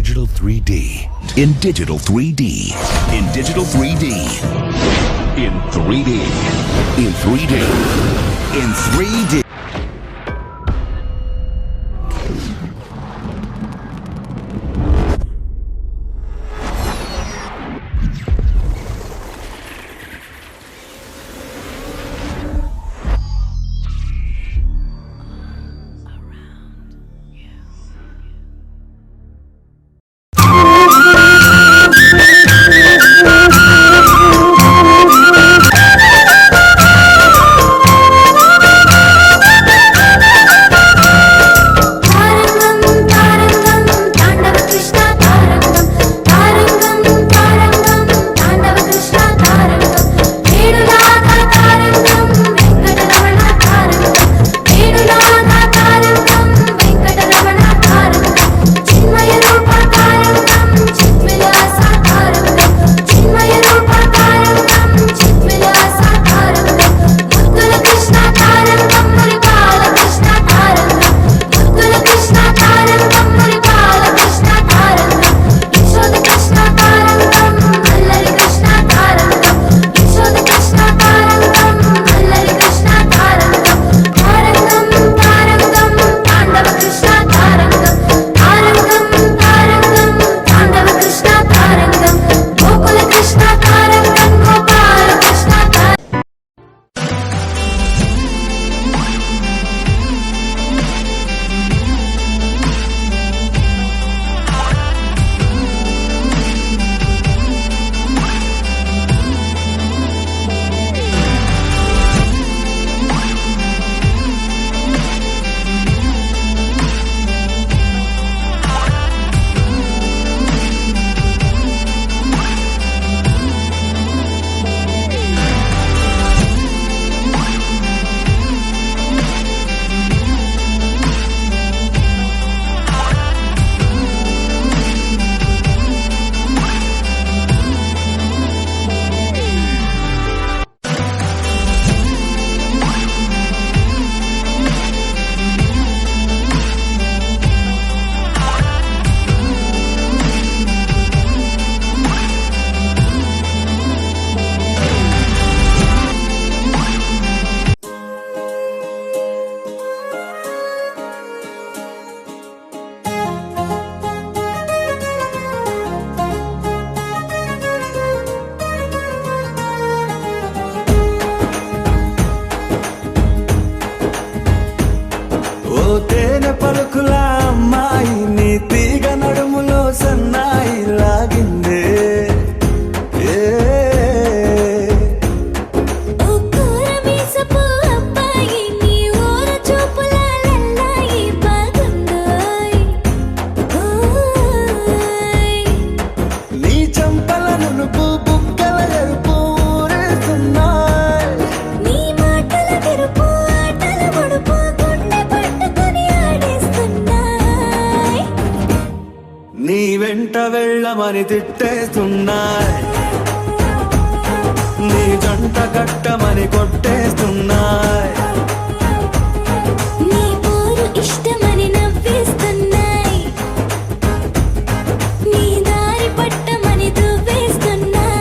digital 3D. In digital 3D. In digital 3D. In 3D. In 3D. In 3D. తేనె పలుకుల అమ్మాయి నీ తీగ నడుములో సన్నాయి లాగిందే నీ చంపల నునుపు బుగ్గల ఎరుపు ఊరేస్తున్నాయి నీ మాటల తెరుపు ఆటల పొడుపు గుండె పట్టుకొని ఆడేస్తున్నాయి నీ వెంట వెళ్ళమని తిట్టేస్తున్నాయి నీ జంట కట్టమని కొట్టేస్తున్నాయి నీ పోరు ఇష్టమని నవ్వేస్తున్నాయి నీ దారి పట్టమని దువ్వేస్తున్నాయి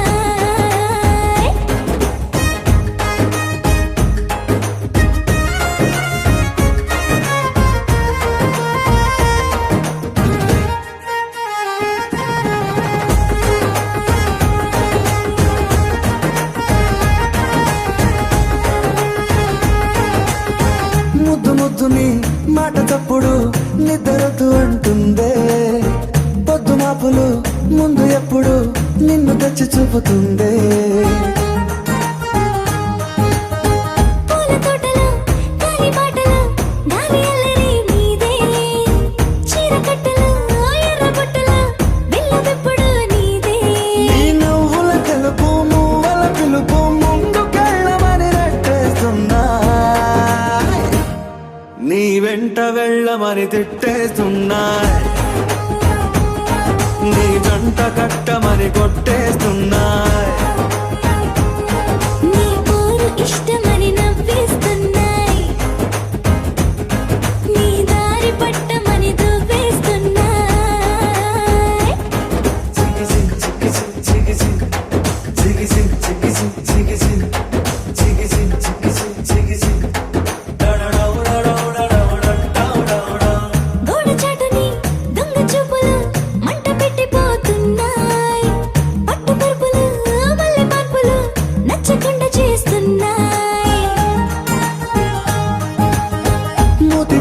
ముద్దు ముద్దు నీ మాట తప్పుడు నిద్రొద్దు అంటుందే పొద్దు మాపులు ముందు ఎప్పుడు నిన్ను తెచ్చి చూపుతుందే పూల తోటలో గాలి బాటలో గాలి అల్లరి నీదే చీర కట్టలో ఎర్ర బుట్టలో బిల్ల విప్పుడు నీదే నీ నువ్వుల తెలుపు మువ్వల పిలుపు ముందుకెళ్ళమని నెట్టేస్తున్నాయి నీ వెంట వెళ్ళమని తిట్టేస్తున్నాయి నీ జంట కట్టమని కొట్టేస్తున్నాయి నీ పోరు ఇష్టమని నవ్వేస్తున్నాయి నీ దారి పట్టమని దువ్వేస్తున్నాయి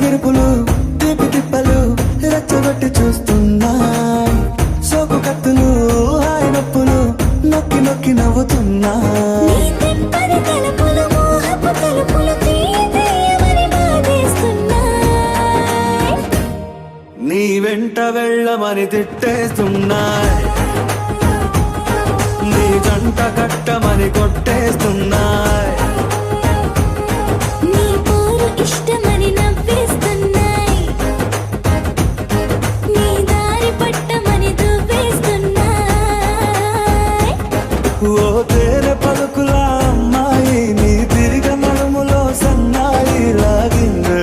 గిరుపులు తీపి తిప్పలు రెచ్చగొట్టి చూస్తున్నాయి. సోకు కత్తులు హాయి నొప్పులు నొక్కి నొక్కి నవ్వుతున్నాయి. నీ తెప్పని తలుపులు మోహపు తలుపులు తీయమని బాధేస్తున్నాయి. నీ వెంట వెళ్ళమని తిట్టేస్తున్నాయి. నీ జంట కట్టమని కొట్టేస్తున్నాయి. నీ పోరు ఇష్టమని నవ్వేస్తున్నాయి. నీ దారి పట్టమని దువ్వేస్తున్నాయి. ఓ తేనె పలుకుల అమ్మాయి నీ తిరిగ నడుములో సన్నాయి లాగిందే.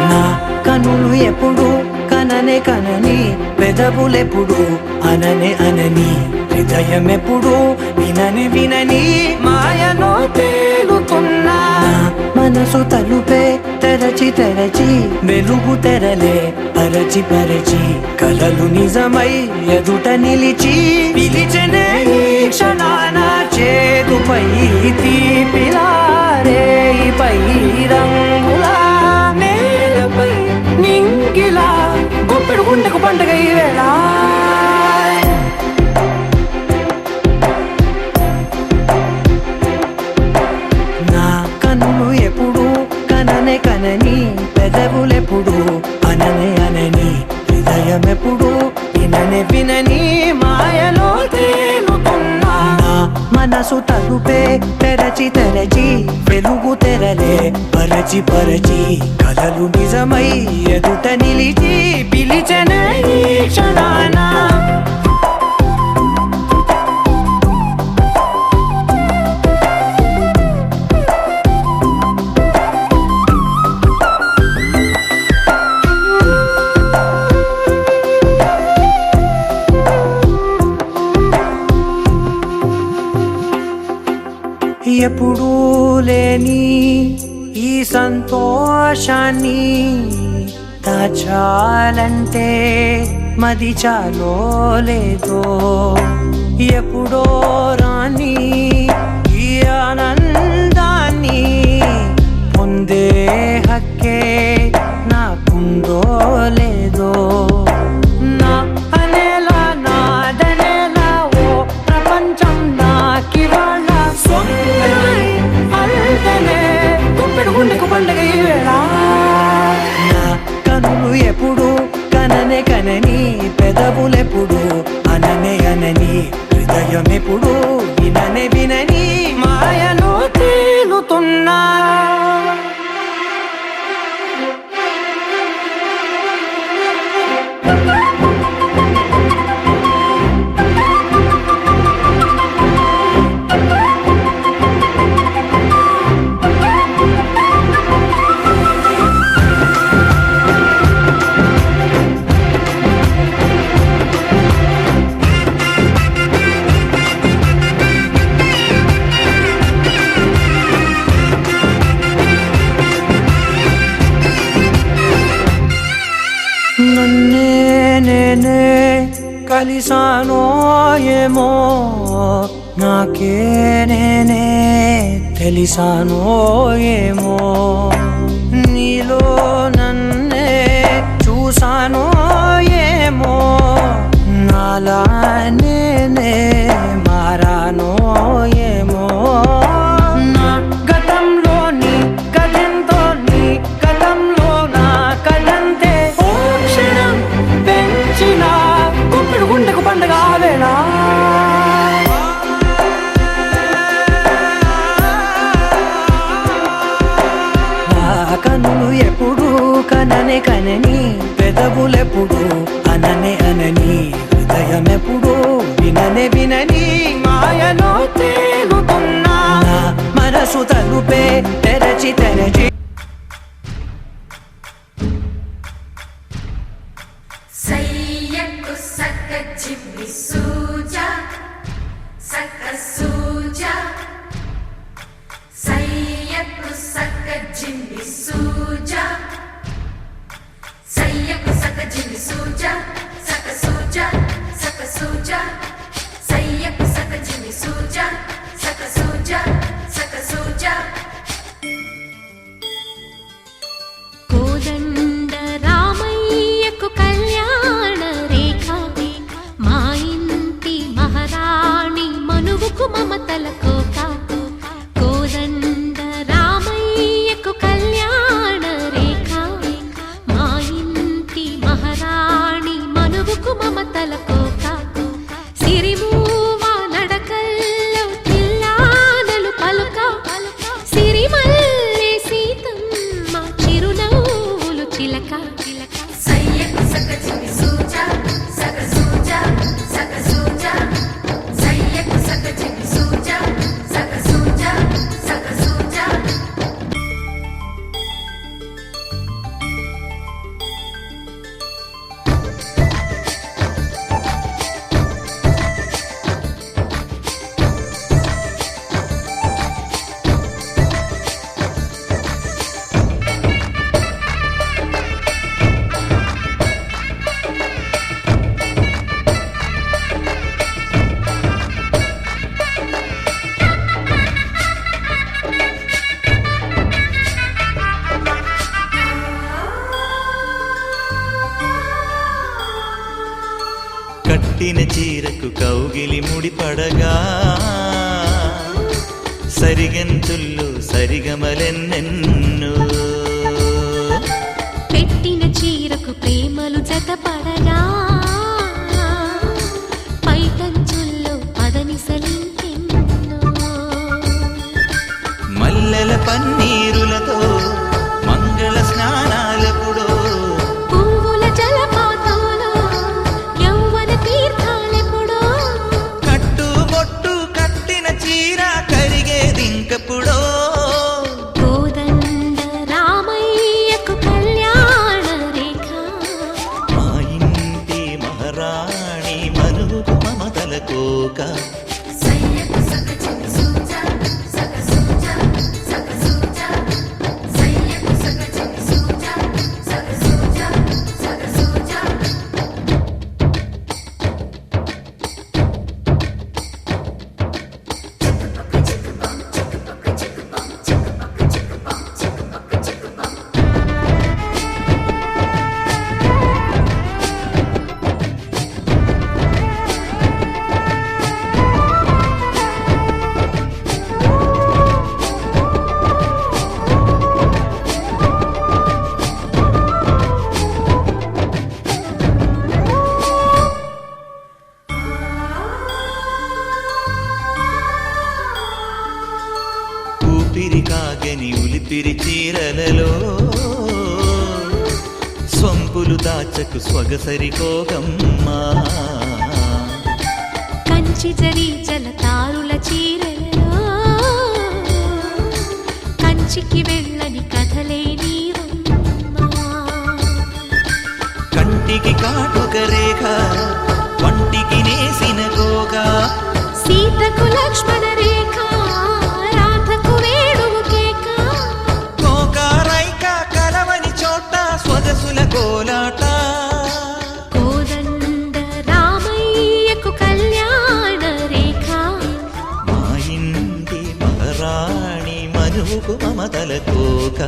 నా కనులు ఎప్పుడు కననే కనని పెదవులెప్పుడు అననే అనని హృదయం ఎప్పుడు వినని వినని మాయలో తేలుతున్నా మనసు తలుపే తెరచి తెరచి వెలుగు తెరలే పరచి పరచి కలలు నిజమై ఎదుట నిలిచి పిలిచనే ఈ క్షణాన చేతుపై తీపిలారే పై రంగులా నేలపై నింగిలా గుప్పెడు గుండెకు పండుగ ఈ వేళ నా కన్నులు ఎప్పుడు కననే కనని పెదవులెప్పుడు అననే అనని హృదయం ఎప్పుడు విననే వినని మాయలో తేలుతున్నా నా మనసు తలుపే తెరచి తెరచి వెలుగు తెరలే పరచి పరచి కలలు నిజమై ఎదుట నిలిచి పిలిచనే ఈ క్షణాన ఎప్పుడూ లేని ఈ సంతోషాన్ని దాచాలంటే మది చాలో లేదో ఎప్పుడో రాని ఈ ఆనందాన్ని పొందే హక్కే నాకుందో లేదో నా అనేలా నాదనేలా ఓ ప్రపంచం నాకివాళ అల్దనే గుప్పెడు గుండెకు పండుగ ఈ వేళ నా కనులు ఎప్పుడు కననే కనని పెదవులెప్పుడు అననే అనని హృదయం ఎప్పుడు విననే వినని మాయలో తేలుతున్నా నన్నే నేనే కలిసానో ఏమో నాకే నేనే తెలిసానో ఏమో నీలో నన్నే చూసానో ఏమో నాలా నేనే మారానో ఏమో నా గతంలోని కథంతో నీ గతంలో నా కథంతే ఓ క్షణం పెంచిన గుప్పెడు గుండెకు పండుగ వేళ కనులు ఎప్పుడు కననే కనని పెదవులెప్పుడు అననే అనని హృదయం ఎప్పుడు విననే వినని మాయలో తేలుతున్నా మనసు తలుపే తెరచి తెరచి కట్టిన చీరకు కౌగిలి ముడిపడగా సరిగంతుల్లో సరిగమలెన్నెన్నో పెట్టిన చీరకు ప్రేమలు జతపడగా పైటంచుల్లో పదనిసలింకెన్నో మల్లెల పన్నీరులతో మంగళ స్నానాలెప్పుడో పువ్వుల జలపాతంలో యవ్వన తీర్థాలెప్పుడో కట్టుబొట్టు కట్టిన చీర కరిగేదింకప్పుడో కోదండ రామయ్యకు కళ్యాణ రేఖ మా ఇంటి మహారాణి మనుకు మమతల కోక ఊపిరి కాగని ఉలిపిరి చీరలలో సొంపులు దాచకు స్వగసరి కోగమ్మా కంచి జరి జలతారుల చీరలలో కంచికి వెళ్ళని కథలే నీవమ్మా కంటికి కాటుక రేఖ వంటికి నేసిన కోగా సీతకు లక్ష్మణ రేఖ రాధకు వేణువు కేక కోకారైక కలవని చోట స్వగసుల కోలాట కోదండ రామయ్యకు కళ్యాణ రేఖ మా ఇంటి మహారాణి మనుకు మమతల కోక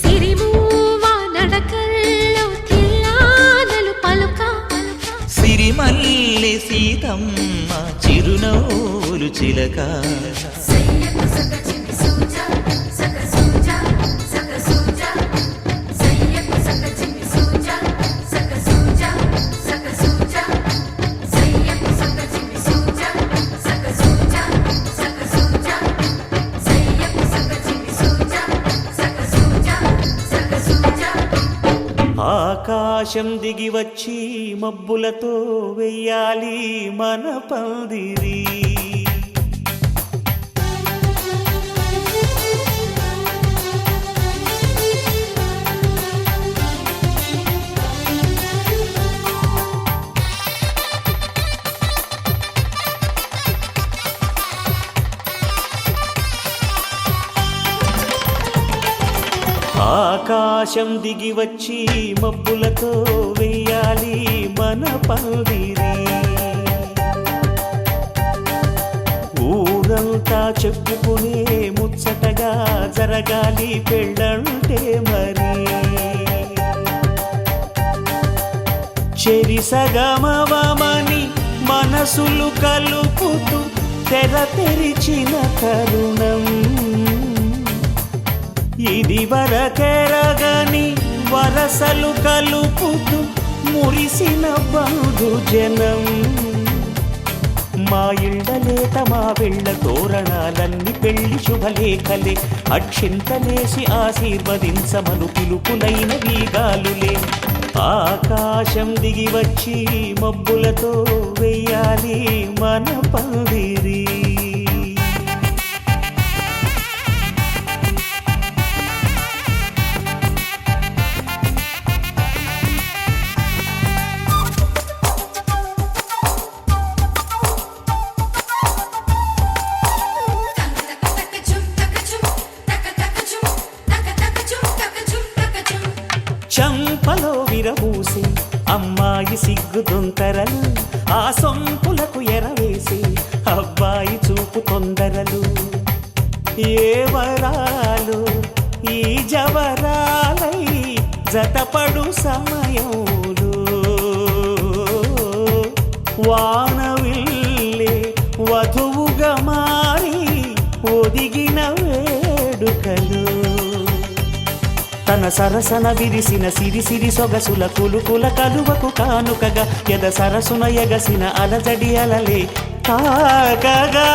సిరిమూవ నడకల్లో తిల్లానలు పలుక సిరిమల్లె సీతమ్మ చిరునవ్వులు చిలక ఆకాశం దిగి వచ్చి మబ్బులతో వెయ్యాలి మన పందిరి ఆకాశం దిగి వచ్చి మబ్బులతో వెయ్యాలి మన పందిరి ఊరంతా చెప్పుకునే ముచ్చటగా జరగాలి పెళ్ళంటే మరి చెరిసగమవమని మనసులు కలుపుతూ తెర తెరిచిన తరుణం ఇది వరకెరగని వరసలు కలుపుతూ మురిసిన బంధుజనం మా ఇళ్ళలేత మా వెళ్ళ తోరణాలన్నీ పెళ్లి శుభలేఖలే అక్షింతలేసి ఆశీర్వదించమను పిలుపులైన వీగాలులే ఆకాశం దిగి వచ్చి మబ్బులతో వెయ్యాలి మన పందిరి చంపలో విరబూసి అమ్మాయి సిగ్గుదొంతరలు ఆ సొంపులకు ఎరవేసి అబ్బాయి చూపు తొందరలు ఏ వరాలు ఈ జవరాలై జతపడు సమయంలో వానవిల్లే వధువుగా మారి ఒదిగిన వేడుకలు తన సరసన విరిసిన సిరి సొగసుల కులుకుల కలువకు కానుకగా ఎద సరసున ఎగసిన అలజడి అలలే తాకగా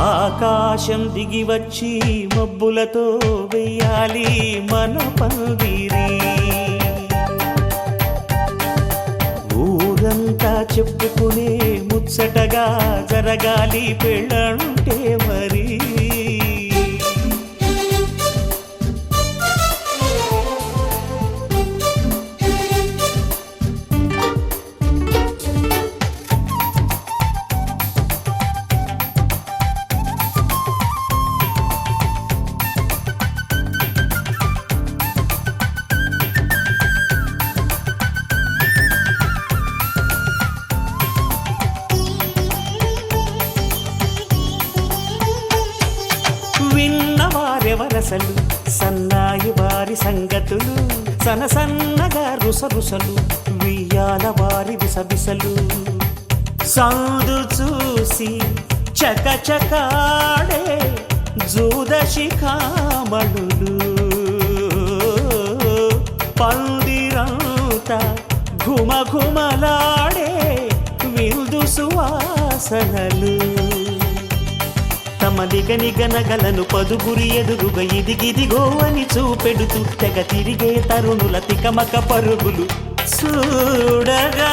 ఆకాశం దిగి వచ్చి మబ్బులతో వెయ్యాలి మన పందిరి ఊరంతా చెప్పుకునే ముచ్చటగా జరగాలి పెళ్ళంటే మరి విన్నవారెవరసలు సన్నాయి వారి సంగతులు సన్నగా రుసరుసలు వియ్యాల వారి విసబిసలు సందు చూసి చకచకాడే జూదశిఖామణులు పందిరంతా ఘుమఘుమలాడే విందు సువాసనలు తమ నిగనగలను పదుగురి ఎదురుగా ఇదిగిదిగో అని చూపెడుతూ తెగ తిరిగే తరుణుల తికమక పరుగులు చూడగా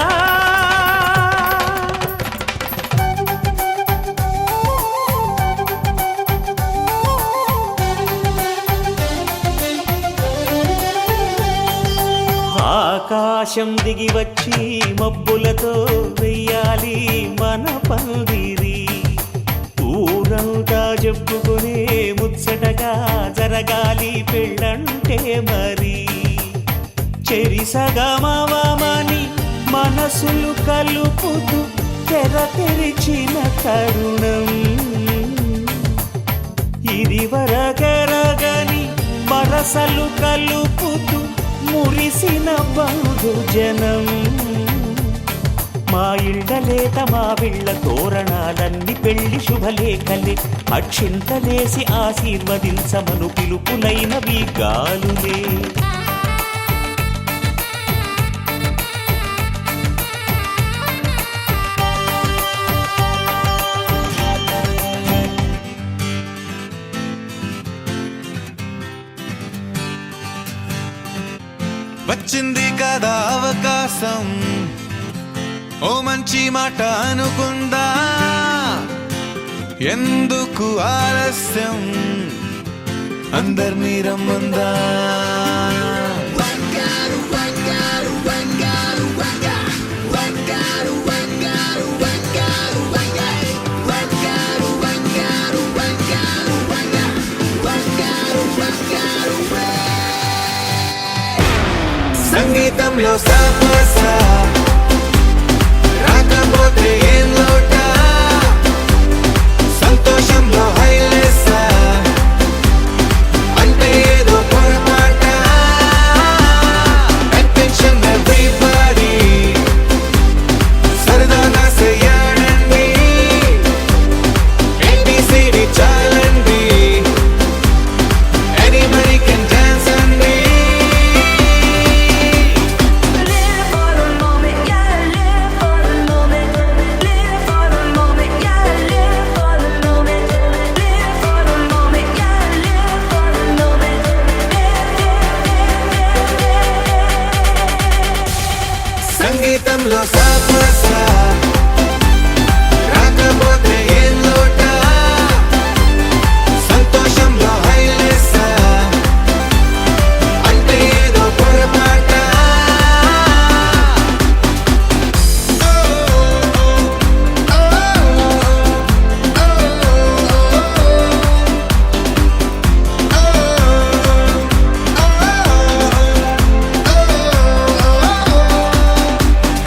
ఆకాశం దిగి వచ్చి మబ్బులతో వెయ్యాలి మన పందిరి ఊరంతా చెప్పుకునే ముచ్చటగా జరగాలి పెళ్ళంటే మరి చెరిసగమవమని మనసులు కలుపుతూ తెర తెరిచిన తరుణం ఇది వరకెరగని వరసలు కలుపుతూ మురిసిన బంధుజనం మా ఇళ్ళలేత మా విళ్ళ తోరణాలన్నీ పెళ్లి శుభలేఖలే అక్షింతలేసి ఆశీర్వదించమను పిలుపులైనవి గాలులే వచ్చింది కదా అవకాశం ఓ మంచి మాట అనుకుందా ఎందుకు ఆలస్యం అందర్నీ రమ్మందా సంగీతంలో సాపసా రాకపోతే ఏం లోట సంతోషంలో హైలేసా అంటే ఏదో పొరపాట అటెన్షన్ ఎవ్రీబడీ సరదాగా చేయాలండి ABCD చాలండి anybody can dance అండి సంగీతంలో సాపసా రాకపోతే ఏం లోట సంతోషంలో హైలేసా అంటే ఏదో పొరపాట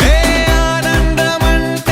ఏ ఆనందమంటే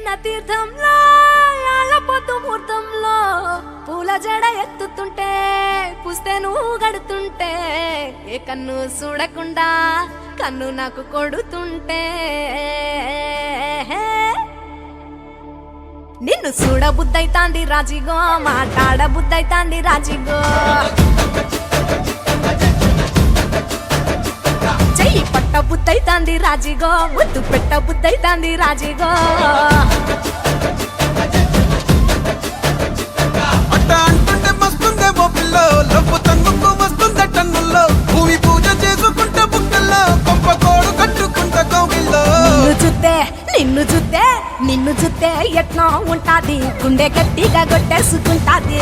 పుట్టిన తీర్థంలో యాళ్ళ పొద్దు ముహూర్తంలో పూల జడ ఎత్తుతుంటే పుస్తే నువ్వు గడుతుంటే ఏ కన్ను చూడకుండా కన్ను నాకు కొడుతుంటే నిన్ను చూడ బుద్ధైతాంది రాజిగో మాట్లాడ బుద్ధైతాంది రాజిగో చెయ్యి పట్ట బుద్ధైతాంది రాజిగో ముద్దు పెట్ట బుద్ధైతాంది రాజిగో అట్ట అంటుంటే మస్తుందేమో పిల్లో లవ్వు తన్నుకు వస్తుందే టన్నుల్లో భూమి పూజ చేసుకుంటే బుక్కల్లో గొప్ప కోడు కట్టుకుంటే కోగిల్లో నిన్ను చూస్తే ఎట్లా ఉంటాది గుండె గట్టిగా కొట్టేసుకుంటాది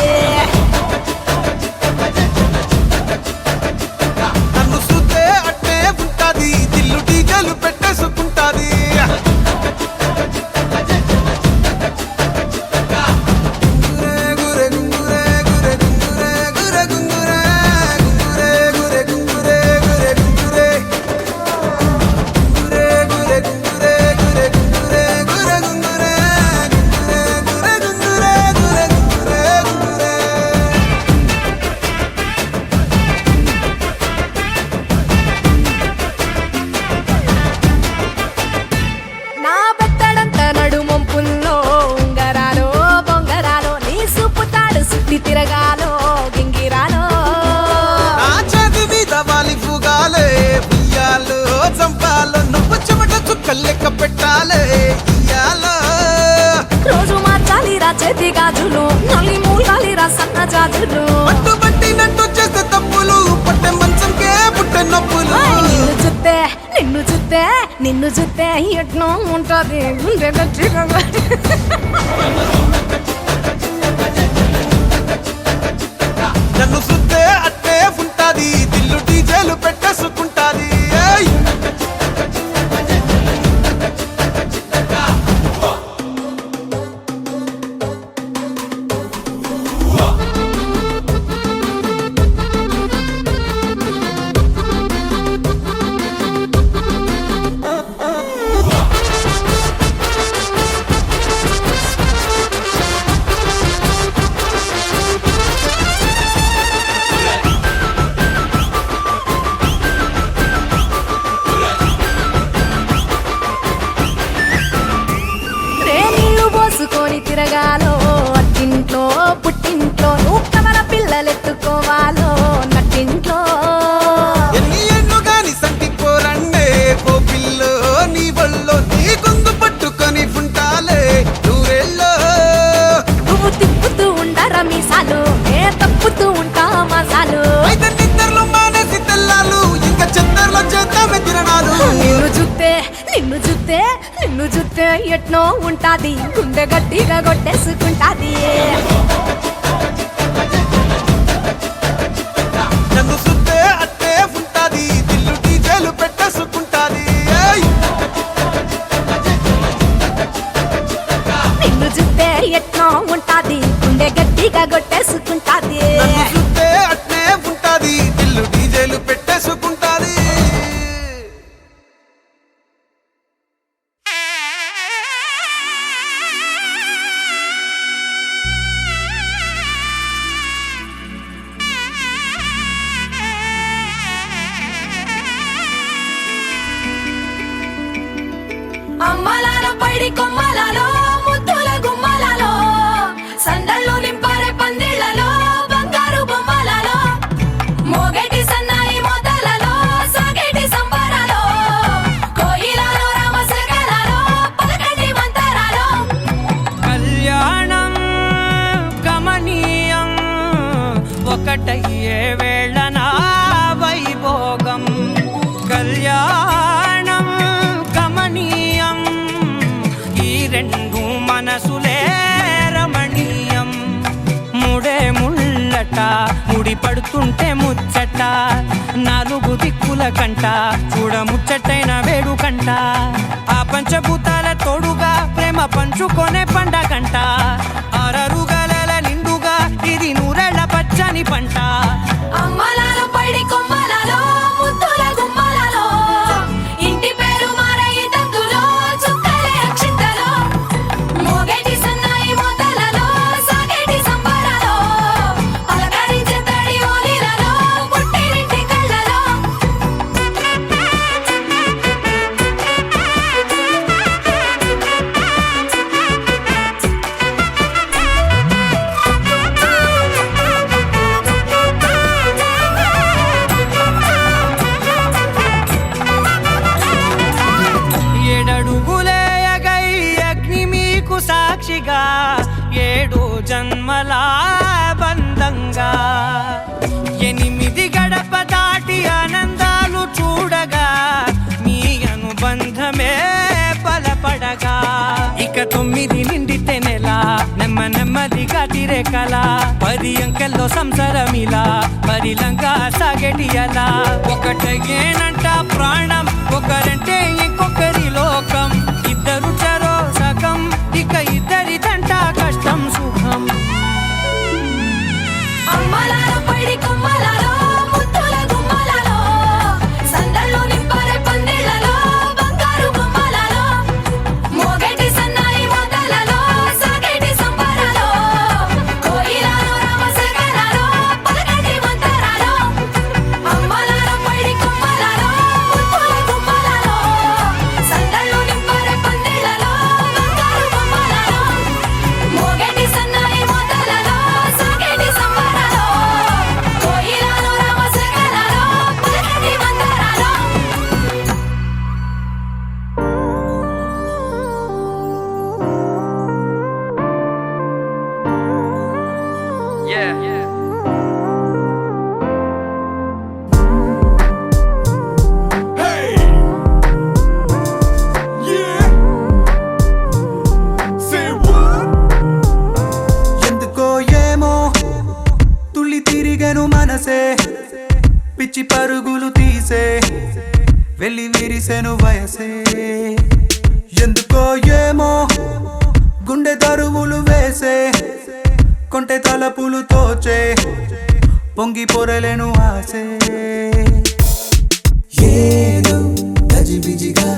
నన్ను చూస్తే అట్టే ఉంటాది దిల్లు డీజలు పెట్టేసుకుంటాది నా బెత్తడంత నడుమొంపుల్లో ఉంగరాలో బొంగరాలో నీ సుప్పుతాడు సుత్తి తిరగాలో గింగిరాలో నా చేతి మీద వాలి ఫుగాలే బియ్యాలు చంపాలో నువ్వు చెమట చుక్కలు లెక్క పెట్టాలే ఇయ్యాలో రోజు మార్చాలిరా చేతి గాజులు నల్లి మూలాలిరా సన్న జాజులు పట్టుబట్టినట్టు చేస్తే తప్పులు పట్టే మంచంకే పుట్టే నొప్పులు నిన్ను చూస్తే ఎట్నో ఉంటది గుండె గట్టిగా నన్ను సుత్తే అట్టే ఉంటాది దిల్లు డీజేలు పెట్టేసుకుంటాది ఏయ్! రే నీళ్లు పోసుకొని తిరగాలో అట్టింట్లో పుట్టింట్లో నువ్వు కవల పిల్లలెత్తుకోవాలో నట్టింట్లో ఎన్ని ఎన్ను గాని సంటి పోరండే ఓ పిల్లో నీ వల్లో నీ గొంతు పట్టుకొని ఉంటాలే నూరెల్లో నువ్వు తిప్పుతూ ఉండరా మీసాలు నే తప్పుతూ ఉంటా మసాలు అయితే నిద్రలో మానేసి తెల్లాలు ఇంకా చెత్తర్లో చేద్దామే తిరణాలు నిన్ను చూస్తే ఎట్నో ఉంటాది గుండె గట్టిగా కొట్టేసుకుంటాది నన్ను సుత్తే అట్టే ఉంటాది దిల్లు డీజేలు పెట్టేసుకుంటాది ఏయ్! నిన్ను చూస్తే ఎట్నో ఉంటాది గుండె గట్టిగా కొట్టేసుకుంటాది నన్ను సుత్తే అట్టే ఉంటాది దిల్లు డీజేలు పెట్టేసుకుంటాది అమ్మలాల పైడి కొమ్మలలో ముద్దుల గుమ్మలలో సందళ్ళు నింపారే పందిళ్లలో బంగారు బొమ్మలలో మోగేటి సన్నాయి మోతలలో సాగేటి సంబరాలో కోయిలలో రామసగలలో పలకండి మంతరాలో కళ్యాణం గమనీయం ఒకటయ్యే వేళ నా వైభోగం కళ్యాణం గమనీయం ఈ రెండు మనసులే రమణీయం ముడే ముళ్ళట ముడి పడుతుంటే ముచ్చట నాలుగు దిక్కుల కంట చూడ ముచ్చటైన వేడుకంట ఆ పంచభూతాల తోడుగా ప్రేమ పంచుకొనే పండగంట ఆరరుగల నిండుగా ఇది నూరెళ్ళ పచ్చని పంట అమ్మలాల పైడి కొమ్మలలో ముద్దుల గుమ్మలలో ఇంటి పేరు మారయి తందులో చుక్కలే అక్షింతలో 9 నిండితే నెల నెమ్మదిగా తిరే కల 10 అంకెల్లో సంసారమిలా పరిలంగా సాగేటియలా ఒకటేనంట ప్రాణం ఒకరంటే ఇంకొకరి లోకం ఇద్దరు చరో సగం ఇక ఇద్దరిదంట కష్టం సుఖం అమ్మలాలో పడి కొమ్మలాలో ముత్తుల గుమ్మలాలో సందళ్ళు నింపారే పందిళ్ళలో బంగారు గుమ్మలాలో మోగేటి సన్నాయి మోతలలో సాగేటి సంబరాలో కోయిలాలో రామశేఖరాలో పలకటి మంతరాలో అమ్మలాలో పడి కొమ్మలాలో ముత్తుల గుమ్మలాలో సందళ్ళు నింపారే పందిళ్ళలో బంగారు గుమ్మలాలో మోగేటి సన్నాయి మోతలలో సాగేటి సంబరాలో కోయిలాలో రామశేఖరాలో పలకటి మంతరాలో ఎందుకో ఏమో తుళ్ళి తిరిగెను మనసే పిచ్చి పరుగులు తీసే వెళ్ళి విరిసెను వయసే ఎందుకో ఏమో గుండె దరువులు వేసే కొంటె తలపులు తోచే పొంగి పొరలేను ఆసే ఏదో గజిబిజిగా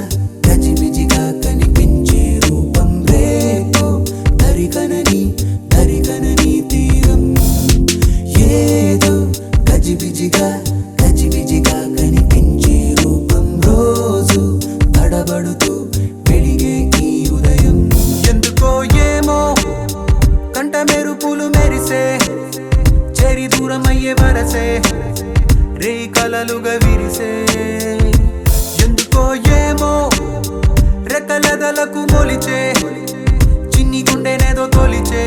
కనిపించే రూపం రేపో దరికనని తీరం ఏదో గజిబిజిగా కనిపించే రూపం రోజు తడబడుతూ వెలిగే ఈ ఉదయం ఎందుకో ఏమో కంట మెరుపులు మెరిసే చెరి దూరమయ్యే వరసే రే కలలుగా విరిసే ఎందుకో ఏమో రెక్కలదలకు మొలిచే చిన్ని గుండెనేదో తొలిచే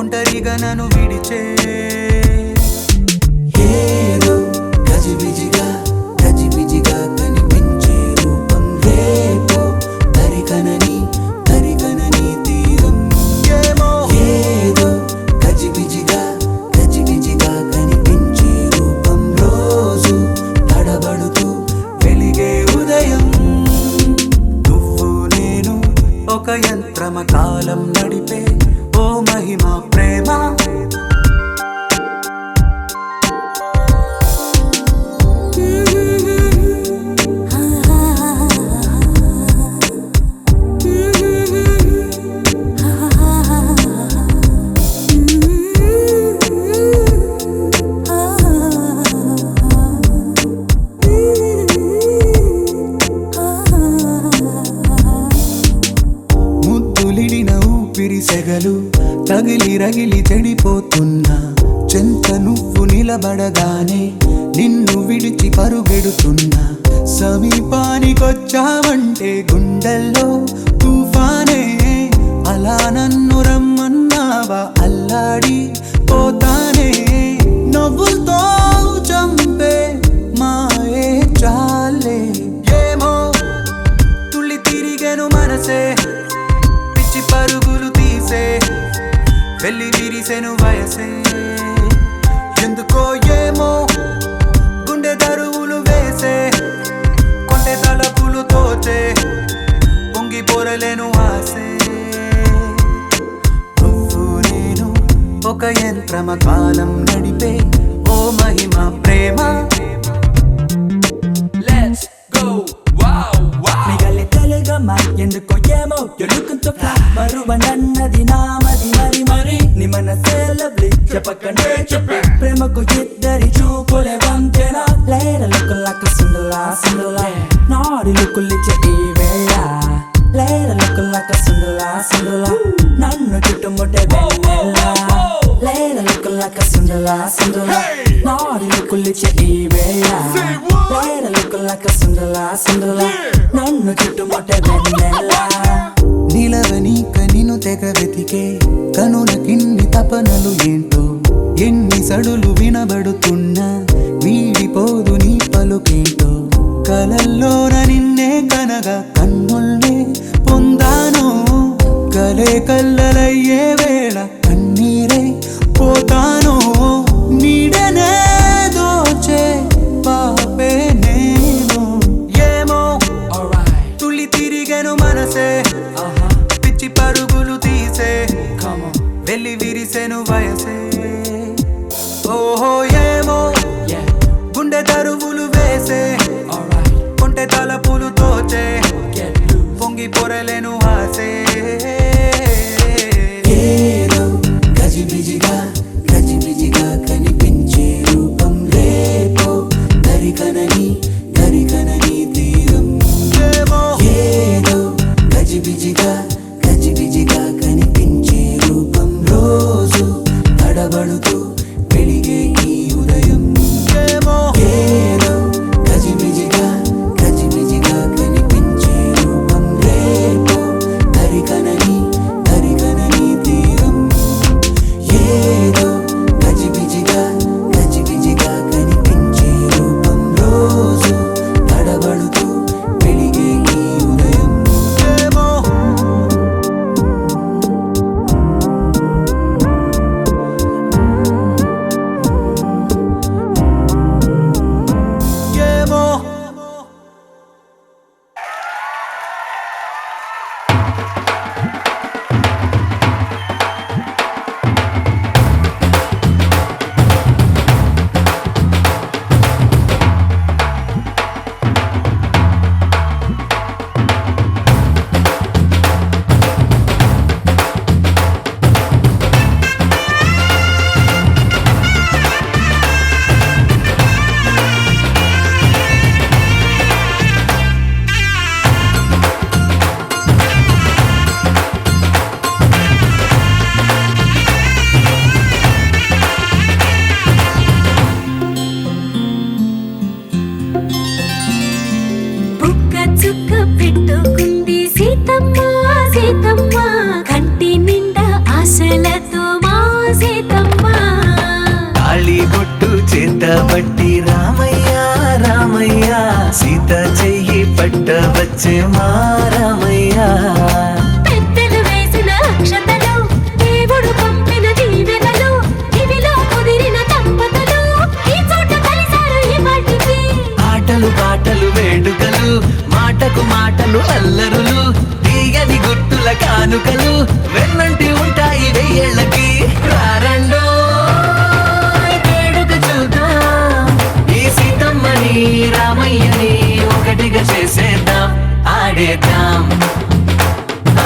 ఒంటరిగా నన్ను విడిచే ఏదో గజిబిజిగా కనిపించే రూపం రేపో దరికనని తీరం ఏమో ఏదో గజిబిజిగా కనిపించే రూపం రోజు తడబడుతూ వెలిగే ఉదయం నువ్వు నేను ఒక యంత్రమ కాలం నడిపే ఓ మహిమ ప్రేమ ముద్దులిడిన ఊపిరి సెగలు రగిలి చెడిపోతున్నా చెంత నువ్వు నిలబడగానే నిన్ను విడిచి పరుగెడుతున్నా సమీపానికొచ్చావంటే గుండెల్లో తుఫానే అలా నన్ను రమ్మన్నావా అల్లాడి పోతానే నవ్వులతో చంపే మాయే చాలే ఏమో తుళ్ళి తిరిగెను మనసే పిచ్చి పరుగులు తీసే వెళ్ళి విరిసెను వయసే ఎందుకో ఏమో గుండె దరువులు వేసే కొంటె తలపులు తోచే పొంగి పొరలేను ఆసే నువ్వు నేను ఒక యంత్రమ కాలం నడిపే ఓ మహిమ ప్రేమ Let's go, wow, wow. మిగలి తెలుగమ్మా ఎందుకో ఏమో you're looking so fly మరువ నన్నది నామది మరి నీ మనసే lovely చెప్పకండే చెప్పే ప్రేమకు ఇద్దరి చూపులే వంతెనా లేర లుక్ లక్ సుందలా నాడి లుక్కులిచ్చే ఈ వేళ లేర లుక్ లక్ సుందలా నన్ను చుట్టుముట్టే వెన్నెల లేర లుక్ లక్ సుందలా నాడి లుక్కులిచ్చే ఈ వేళ లేర లుక్ లక్ సుందలా నన్ను చుట్టుముట్టే వెన్నెల నిలవనీక నిన్ను తెగ వెతికే కనుల కిన్ని తపనలు ఏంటో ఎన్ని సడులు వినబడుతున్నా వీడిపోదు నీ పలుకేంటో కలల్లోన నిన్నే కనగా కన్నుల్నే పొందాను కలలే కల్లలయ్యే వేళ కన్నీరై పోతాను నీడనే దోచే పాపే నేను ఏమో తుళ్ళి తిరిగెను మనసే పిచ్చి పరుగులు తీసే వెళ్ళి విరిసెను వయసే ఓహో ఏమో గుండె దరువులు వేసే కొంటె తలపులు తోచే పొంగి పొరలేను ఆసే ఏదో గజిబిజిగా గజిబిజిగా కనిపించే రూపం రేపో దరికనని తీరం ఏదో గజిబిజిగా గజిబిజిగా కనిపించే రూపం రోజు తడబడుతూ వెలిగే ఈ ఉదయం ఏదో గజిబిజిగా గజిబిజిగా కనిపించే రూపం రేపో దరికనని తీరం ఏదో గజిబిజిగా గజిబిజిగా కనిపించే రూపం రోజు తడబడుతూ వెలిగే ఈ ఉదయం ఏమో బుక్క చుక్క పెట్టుకుంది సీతమ్మ సీతమ్మ కంటి నిండా ఆశలతో మా సీతమ్మ తాళి బొట్టు చేతబట్టి రామయ్య రామయ్య సీత చెయ్యి పట్ట వచ్చే మా రామయ్య పెద్దలు వేసిన అక్షతలు దేవుడు పంపిన దీవెనలు ఇవిలో కుదిరిన దంపతులు ఈ చోట కలిసారు ఈ వాటికి ఆటలు పాటలు వేడుకలు మాటకు మాటలు అల్లరులు తీయని గుర్తుల కానుకలు వెన్నంటి ఉంటాయి వెయ్యేళ్ళకి రారండో వేడుక చూద్దాం ఈ సీతమ్మని రామయ్యని ఒకటిగా చేసేద్దాం ఆడేద్దాం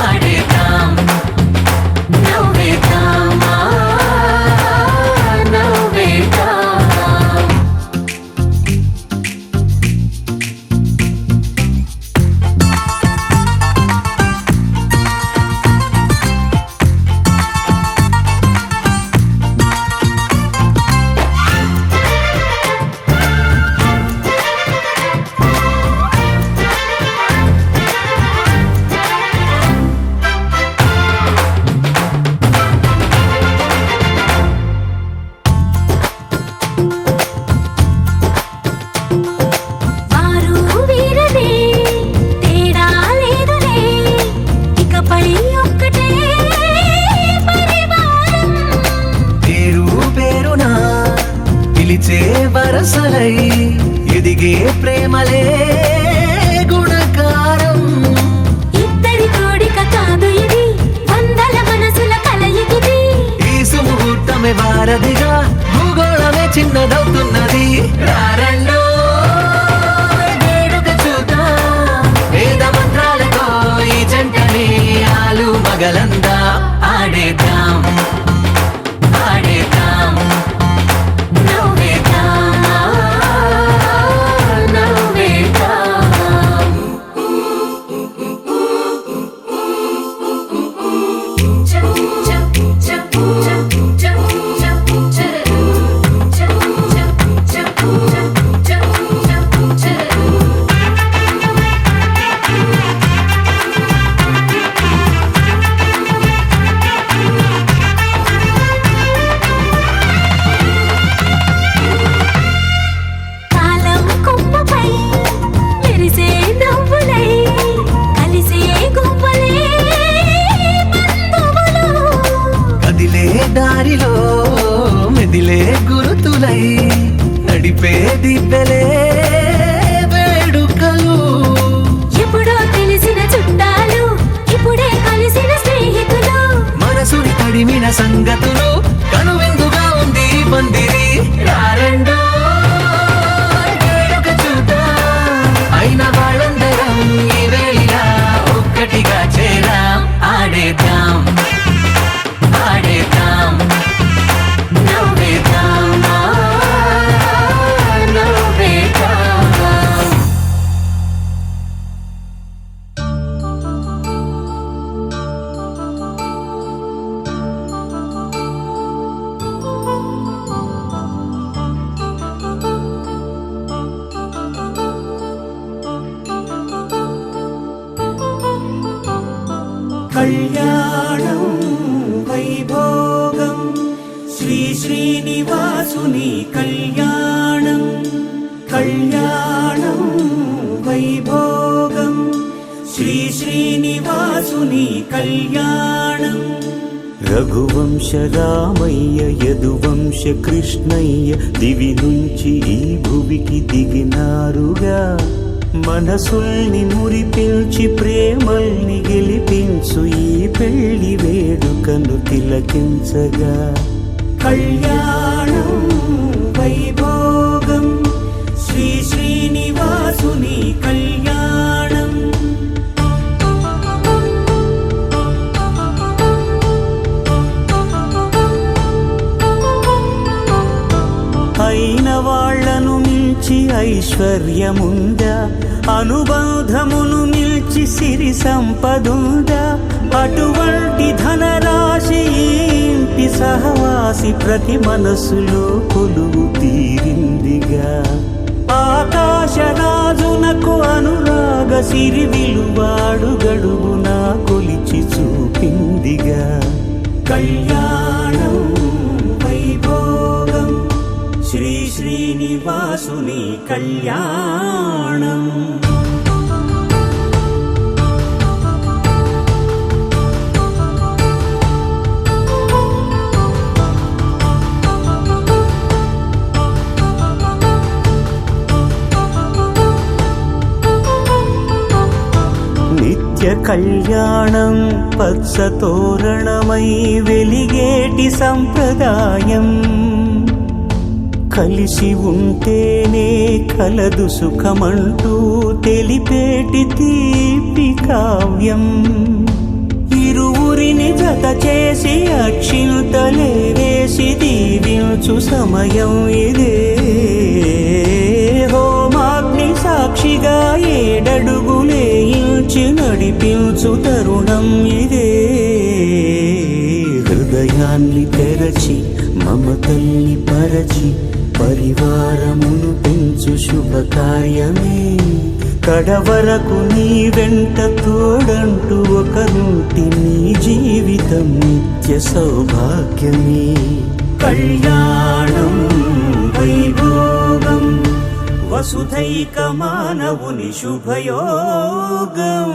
ఆడేద్దాం నవ్వేద్దాం నవ్వేద్దాం వారు వీరనే తేడా లేదులే ఇకపై ఒక్కటే పరివారం పేరు పేరునా పిలిచే వరసలై ఎదిగే ప్రేమలే గుణకారం ఇద్దరి కోడిక కాదు ఇది వందల మనసుల కలయికిది ఈ సుముహూర్తమే వారధిగా భూగోళమే చిన్నదవుతున్నది రారండో వేడుక చూద్దాం వేద మంత్రాలతో ఈ జంటని ఆలు మగలందా ఆడేద్దాం ఆడేద్దాం నవ్వేద్దాం నవ్వేద్దాం దివ్వెలే వేడుకలు. ఎప్పుడో తెలిసిన చుట్టాలు ఇప్పుడే కలిసిన స్నేహితులు, మనసుని తడిమిన సంగతులు కనువిందుగా ఉంది పందిరి. రారండో వేడుక చూద్దాం, అయిన వాళ్ళందరం ఈ వేళ ఒక్కటిగా చేరాం. ఆడేద్దాం ఆడేద్దాం నవ్వేద్దాం నవ్వేద్దాం. కళ్యాణం వైభోగం శ్రీ శ్రీనివాసుని కళ్యాణం. కళ్యాణం వైభోగం శ్రీ శ్రీనివాసుని కళ్యాణం. రఘువంశ రామయ్య యదువంశ కృష్ణయ్య దివి నుంచి ఈ భువికి దిగినారుగా. మనసుల్ని మురిపించి ప్రేమల్ని గెలిపించు ఈ పెళ్లి వేడుకను తిలకించగా. కళ్యాణం వైభోగం శ్రీ శ్రీనివాసుని కళ్యాణం. అయిన వాళ్లను మించి ఐశ్వర్యముందా, అనుబంధమును మిల్చి సిరి సంపదుందా. అటువంటి ధనరాశి ఇంటి సహవాసి ప్రతి మనసులో కొలువు తీరిందిగా. ఆకాశరాజునకు అనురాగ సిరి విలువాడు గడువునా కొలిచి చూపిందిగా. కళ్యాణం వైభోగం శ్రీ శ్రీనివాసుని కళ్యాణం. నిత్య కళ్యాణం పచ్చ తోరణమై వెలిగేటి సంప్రదాయం. కలిసి ఉంటేనే కలదు సుఖమంటూ తెలిపేటి తీపి కావ్యం. ఇరువురిని జత చేసి అక్షింతలే వేసి దీవించు సమయం ఇదే. హోమాగ్ని సాక్షిగా ఏడడుగులే ఇంచి నడిపించు తరుణం ఇదే. హృదయాన్ని తెరచి మమతల్ని పరచి పరివారమును పెంచు శుభకార్యమే. కడవరకు నీ వెంట తోడంటూ ఒకరుంటి నీ జీవితం నిత్య సౌభాగ్యమే. కళ్యాణం వైభోగం వసుధైక మానవుని శుభయోగం.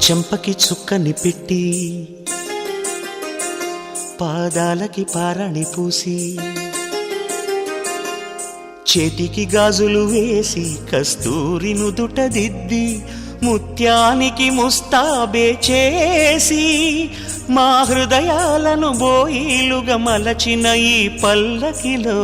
చెంపకి చుక్కని పెట్టి పాదాలకి పారాణి పూసి చేతికి గాజులు వేసి కస్తూరి నుదుట దిద్ది ముత్యానికి ముస్తాబే చేసి మా హృదయాలను బోయిలుగా మలచిన ఈ పల్లకిలో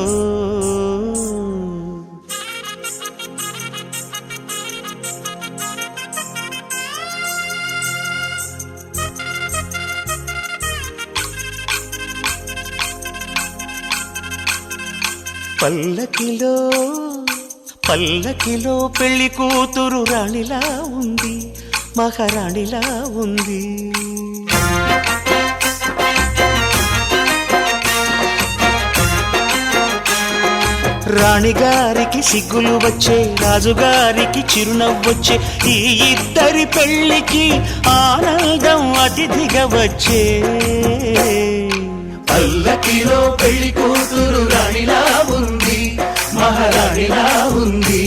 పల్లకిలో పల్లకిలో పెళ్లి కూతురు రాణిలా ఉంది, మహారాణిలా ఉంది. రాణిగారికి సిగ్గులు వచ్చే, రాజుగారికి చిరునవ్వొచ్చే, ఈ ఇద్దరి పెళ్లికి ఆనందం అతిథిగా వచ్చే. పల్లకిలో పెళ్లి కూతురు రాణిలా ఉంది, మహారాణిలా ఉంది.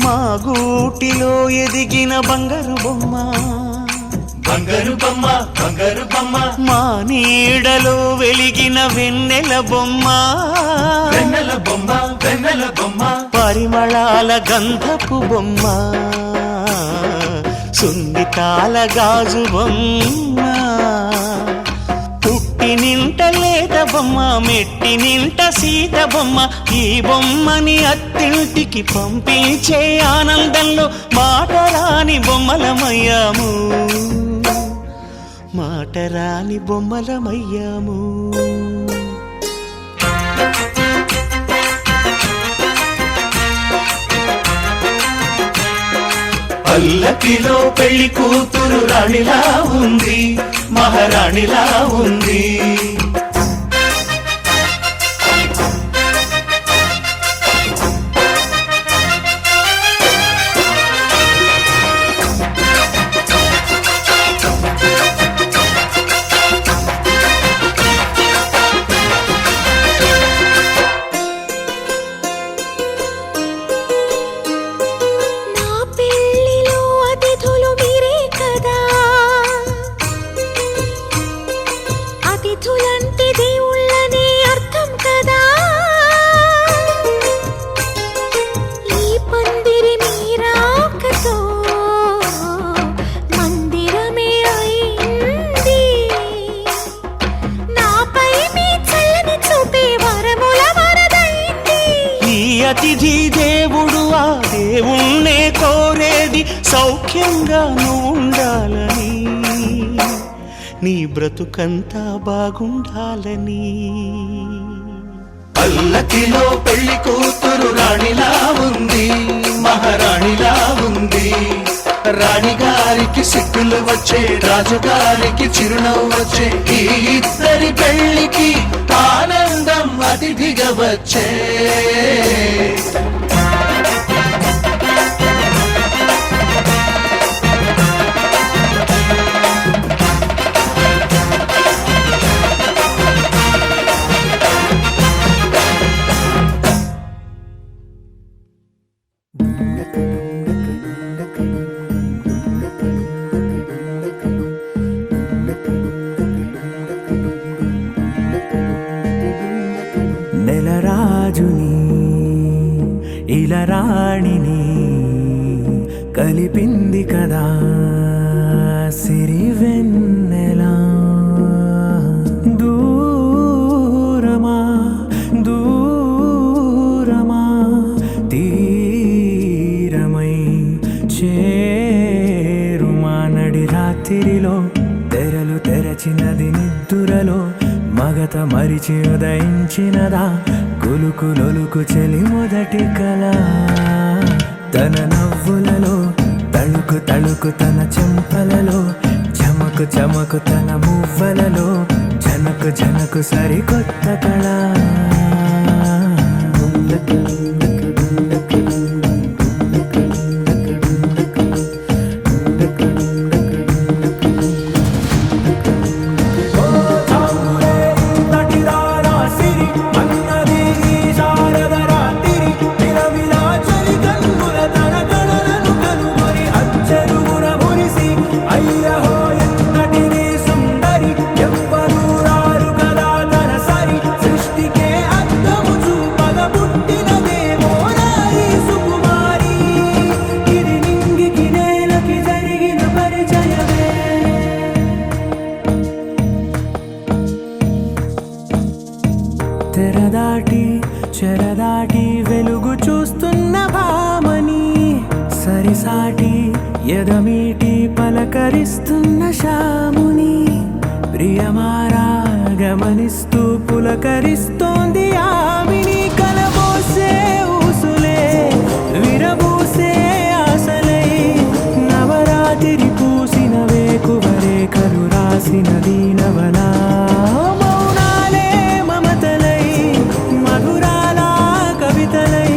మా గూటిలో ఎదిగిన బంగారు బొమ్మ, బంగారు బొమ్మ, బంగారు బొమ్మ, మా నీడలో వెలిగిన వెన్నెల బొమ్మ, వెన్నెల బొమ్మ, వెన్నెల బొమ్మ, పరిమళాల గంధపు బొమ్మ, సున్నితాల గాజు బొమ్మ, పుట్టి నింట లేత బొమ్మ, మెట్టి నింట సీత బొమ్మ. ఈ బొమ్మని అత్తింటికి పంపించే ఆనందంలో మాటరాని బొమ్మలమయ్యాము, మాటరాని బొమ్మలమయ్యాము. పల్లకిలో పెళ్లి కూతురు రాణిలా ఉంది, మహారాణిలా ఉంది. అతిథి దేవుడు ఆ దేవుణ్ణే కోరేది సౌఖ్యంగా ఉండాలని, నీ బ్రతుకంతా బాగుండాలని. పల్లకిలో పెళ్లి కూతురు రాణిలా ఉంది, మహారాణిలా ఉంది. రాణిగారికి సిగ్గులు వచ్చే, రాజుగారికి చిరునవ్వు వచ్చే, ఈ ఇద్దరి పెళ్లికి ఆనందం అతిథిగా వచ్చే. నెలరాజుని ఇలరాణిని కలిపింది కదా సిరి వెన్నెలా. దూరమా దూరమా తీరమై చేరుమా నడి రాత్రిలో తెరలు తెరచినది నిద్దురలో మగత మరిచి ఉదయించినదా కులుకు లొలుకు చెలి మొదటి కళ. తన నవ్వులలో తళుకు తళుకు తన చెంపలలో చమకు చమకు తన మువ్వలలో జనకు జనకు సరికొత్త కళ. తెరదాటి చెరదాటి వెలుగు చూస్తున్న భామని సరిసాటి ఎదమీటి పలకరిస్తున్న శాముని ప్రియమారా గమనిస్తూ పులకరిస్తోంది ఆవిని కలబోసే ఊసులే విరబూసే ఆశలై నవరాత్రి పూసిన వేకువరేఖలు రాసిన దీనవనా మౌనాలే మమతలై మధురాల కవితలై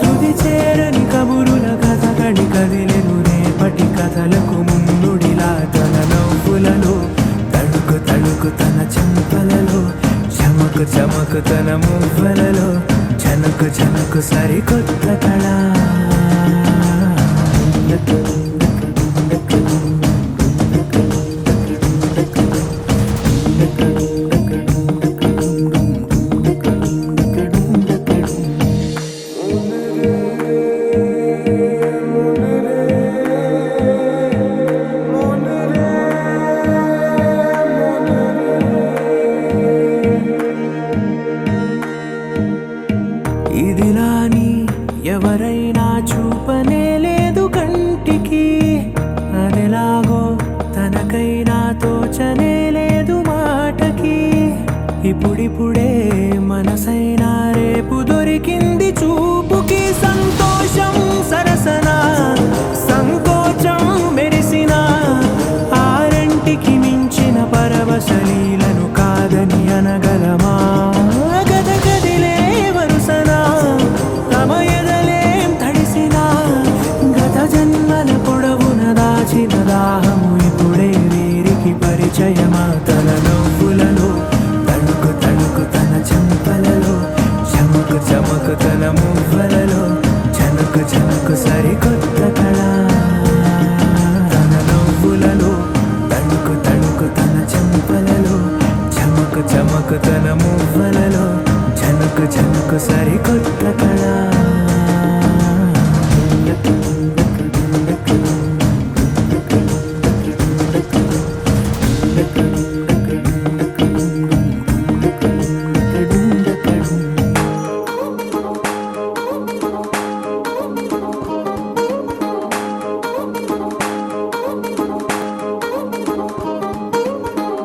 తుది చేరని కబురుల కథ కడి కదిలెను రేపటి కథలకు ముందుడిలా తన నవ్వులలో తడుకు తడుకు తన చెంపలలో చమకు చమకు తన మువ్వలలో చనకు చనకు సరికొత్త కళ ఇదిలాని ఎవరైనా చూపనే లేదు కంటికి అదెలాగో తనకైనా తోచనే లేదు మాటకి ఇప్పుడిప్పుడే మనసైనా రేపు దొరికింది చూపుకి సంతోషం సరసన సంకోచం మెరిసిన ఆరంటికి మించిన పరవశలీలను కాదని అనగలమా గద గదిలే వరుసనా తమ ఎదలేం తడిసినా గత జన్మల పొడవున దాచిన దాహము ఇప్పుడే వీరికి పరిచయమా తన నవ్వులలో తణుకు తణుకు తన చెంపలలో చమకు చమకు తన మువ్వలలో చనుకు చనుకు సరికొత్త కళ తన నవ్వులలో తణుకు తణుకు తన చెంపలలో చమకు చమకు తన మువ్వలలో చనుకు చనుకు సరికొత్త కళ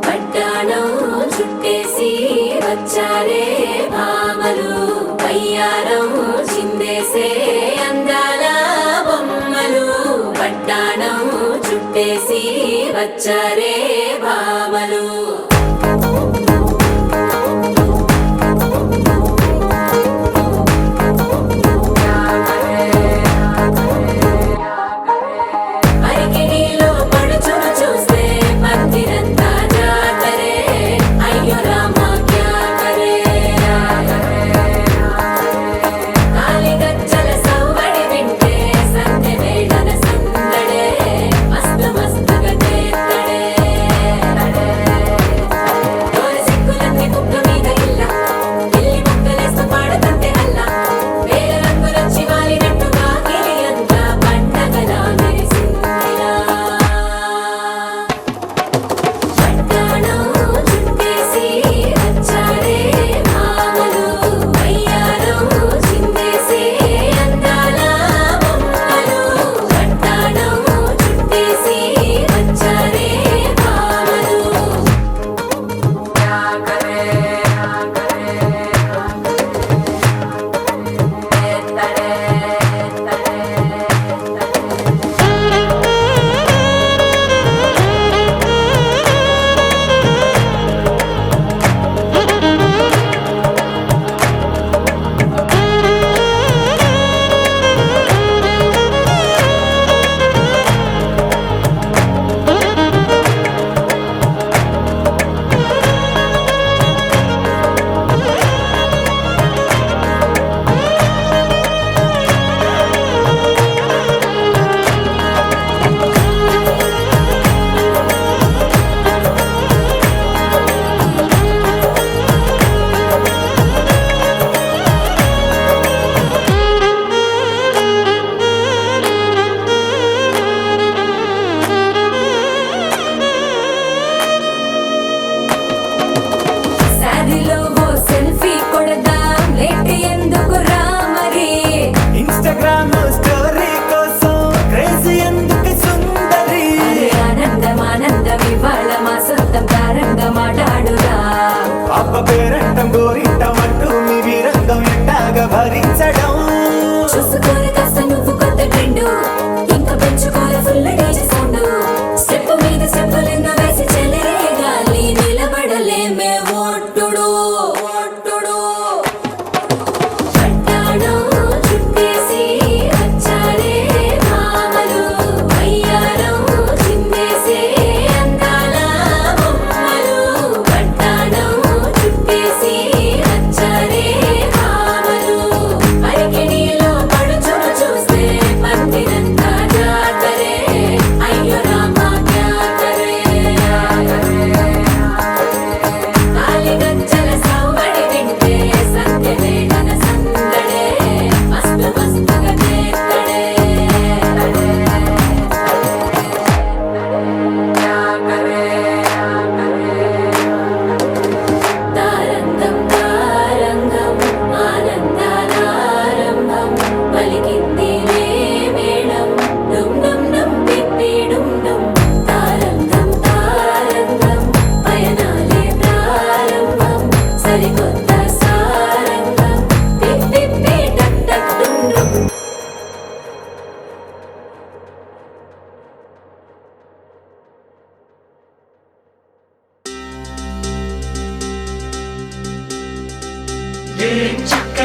పట్టాణం చుట్టేసి వచ్చారే భామలు పయ్యారం చిందేసే అందాల బొమ్మలు పట్టాణం చుట్టేసి వచ్చారే భామలు అరికిణీలో పడుచును చూస్తే పందిరంతా జాతరే అయ్యో రామా క్యా కరే కాలిగజ్జల సవ్వడి వింటే సంధ్య వేళన సందడే మస్తు మస్తుగా చేత్తడే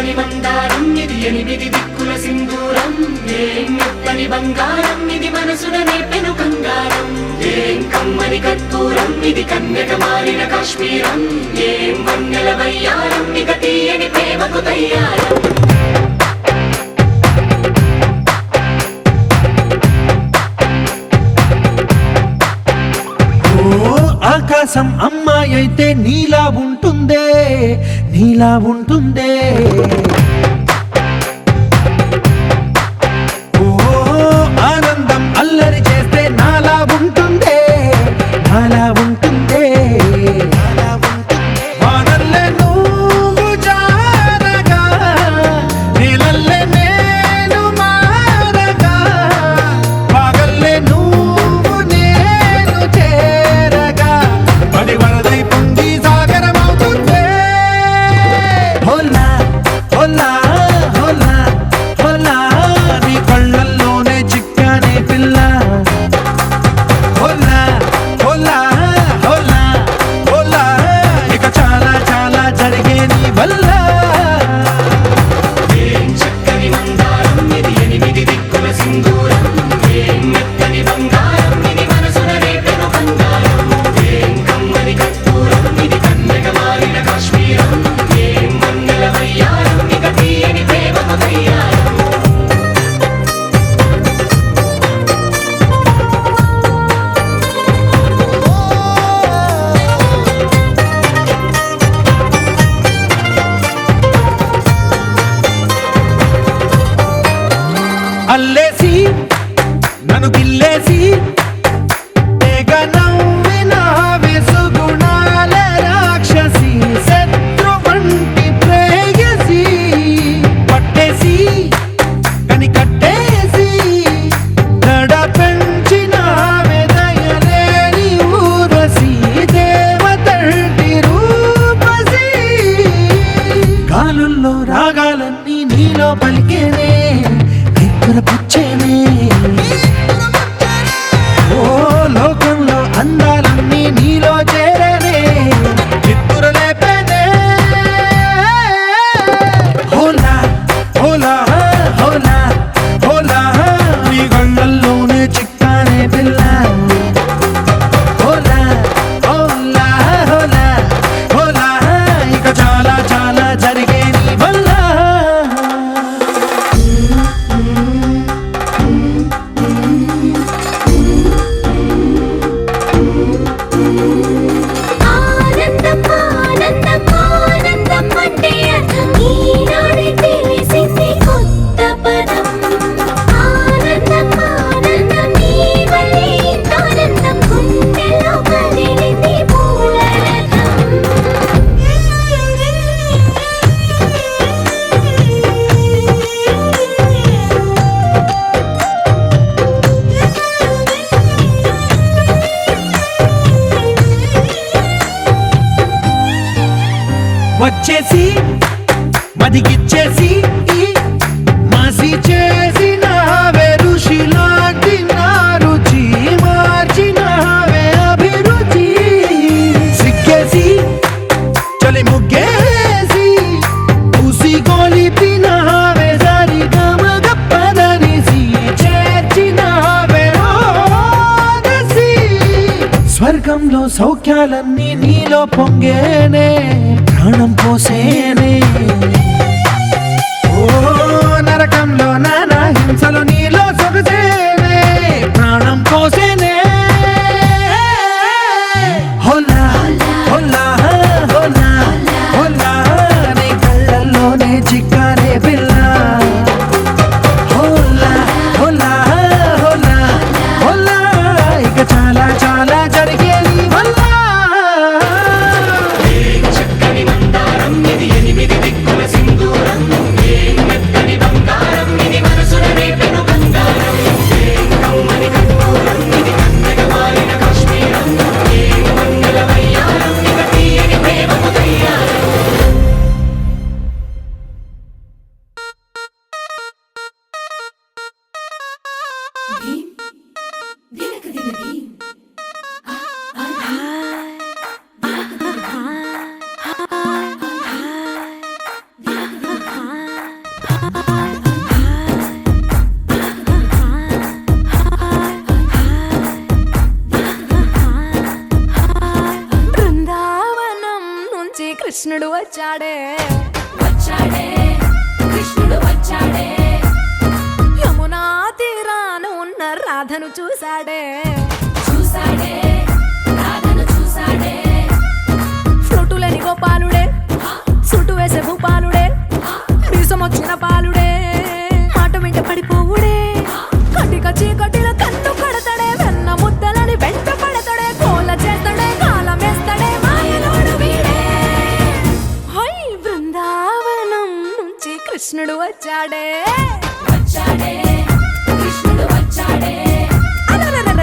చక్కని మందారం ఇది ఎనిమిది దిక్కుల సింధూరం ఏం మెత్తని బంగారం ఇది మనసున నేపెను కంగారం ఏం కమ్మని కర్పూరం ఇది కన్యక మారిన కాశ్మీరం ఏం వన్నెల వయ్యారం ఇక తీయని ప్రేమకు తయ్యారం ఆకాశం అమ్మాయి అయితే నీలా ఉంటుందే నీలా ఉంటుందే ఓ ఆనందం అల్లరి చేస్తే నాలా ఉంటుందే నాలా ఉంటుందే వానల్లే నువ్వు జారగా నీలల్లే నేను మారగా పగల్లే నువ్వు నేను చేరగా పడి వరదై పొంగి సాగరమవుతుందే హోలా హోలా హోలా హోలా నీ కళ్ళల్లోనే చిక్కానే పిల్ల హోలా హోలా హోలా హోలా ఇక చాలా చాలా జరిగే నీ వల్ల ఏం చక్కని మందారం ఇది ఎనిమిది దిక్కుల సింధూరం ఏం మెత్తని బంగారం ఇది మనసున రేపెను కంగారం ఏం కమ్మని కర్పూరం ఇది కన్యక మారిన కాశ్మీరం ఏం వన్నెల వయ్యారం ఇక తీయని ప్రేమకు తయ్యారం అల్లేసి నన్ను గిల్లేసి తెగ నవ్విన వెసుగుణాల రాక్షసి శత్రు వంటి ప్రేయసి పట్టేసి కని కట్టేసి దడ పెంచిన దయలేని ఊరసి దేవతంటి రూపసి గాలుల్లో రాగాలన్నీ నీలో పలికేనే పుచ్చేనే ఓ లోకంలో అందాలన్నీ నీలో చేరనే చిత్తుర లేపేనే హోలా హోలా హోలా హోలా నీ గంగల్లోనే చిక్కానే పిల్ల హోలా హోలా హోలా హోలా ఇక చాలా చాలా జరిగే నీ వల్ల ఆనందం ఆనందం ఆనందం అంటే అర్థం ఈనాడే తెలిసింది కొత్త పదం ఆనందం ఆనందం నీ వల్లే ఇంత ఆనందం గుండెలో కదిలింది పూలరథం వచ్చేసి మదిగిచ్చేసి మాసి చేసిన ఋషిలాంటి నా రుచి మార్చినవే అభిరుచి సిక్కేసి చలి ముగ్గేసి ఉసి గొలిపినవే సరి గమగప్పదనిసి చేర్చినవే ఓదసి స్వర్గంలో సౌఖ్యాలన్నీ నీలో పొంగేనే ప్రాణం పోసేనే ఓ నరకంలో నానా హింసలు నీలో సొగసేనే ప్రాణం పోసేనే హోలా హోలా హోలా హోలా నీ కళ్ళల్లోనే చిక్కానే పిల్ల హోలా హోలా హోలా హోలా ఇక చాలా చాలా జరిగే నీ వల్ల చక్కని మందారం ఇది ఎనిమిది దిక్కుల సింధూరం ఏం మెత్తని బంగారం ఇది మనసున రేపెను కంగారం వచ్చాడే వచ్చాడే కృష్ణుడు వచ్చాడే యమునా తీరాన ఉన్న రాధను చూశాడే చూసాడే రాధను చూసాడే ఫ్లూటులేని గోపాలుడే సుటు వేసే భూపాలుడే మీసమొచ్చిన పాలుడే మాట వెంట పడిపోవుడే కటిక చీకటిలో కన్ను కడతాడే వెన్న ముద్దలని వెంట పడతాడే కోల చేస్తాడే కాలమేస్తాడే మాయలోడు వీడే హై బృందావనం నుంచి కృష్ణుడు వచ్చాడే వచ్చాడే కృష్ణుడు వచ్చాడే అలరరర.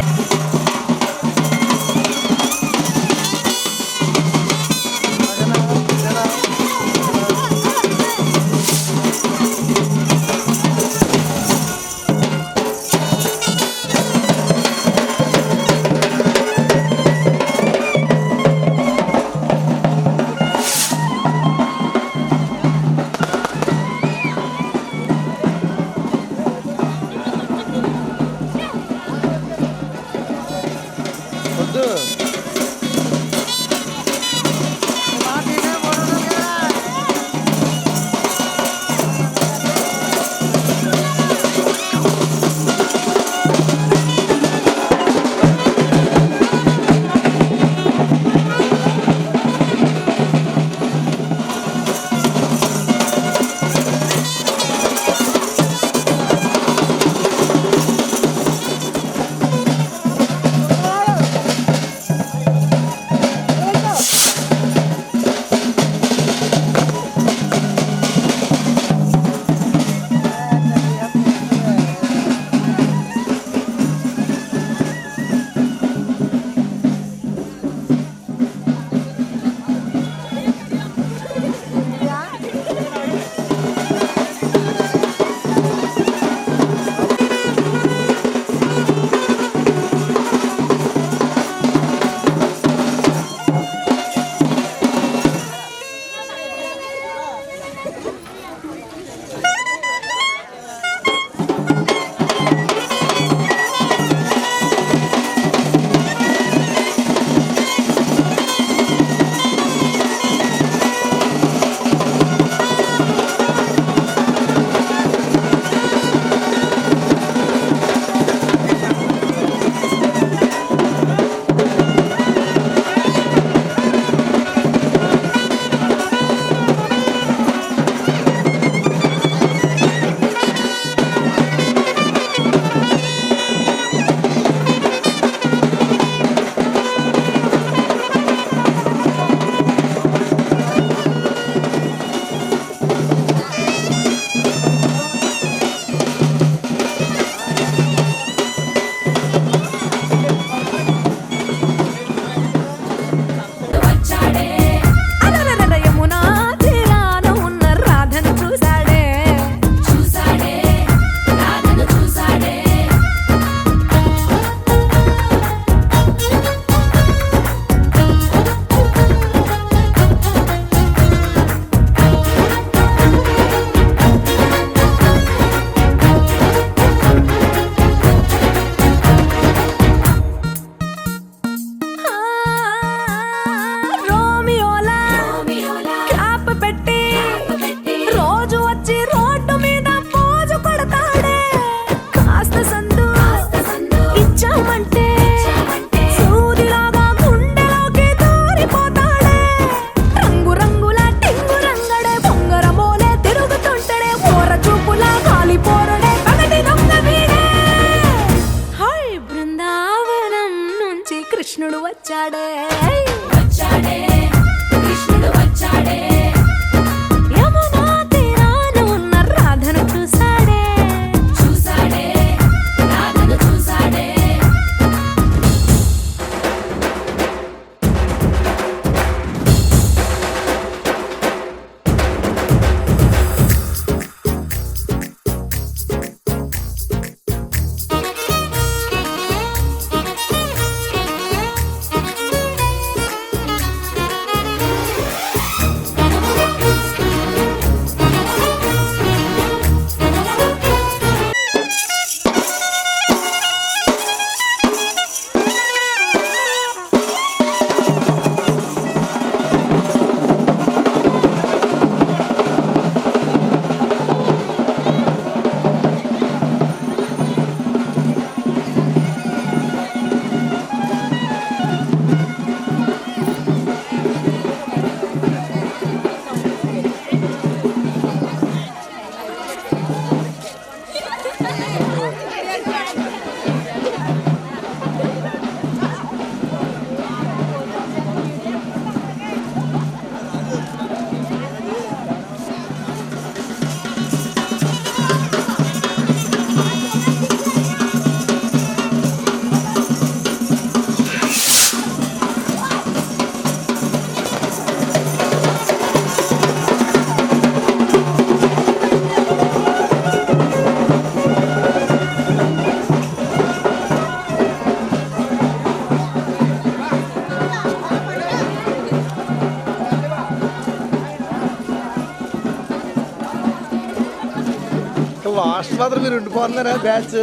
వచ్చాడే వచ్చాడే కృష్ణుడు వచ్చాడే యమునా తీరాన ఉన్న రాధను చూసాడే చూసాడే రాధను చూసాడే మాస్టర్ మాత్రం మీరు ఉండిపోతున్నారా బ్యాచ్?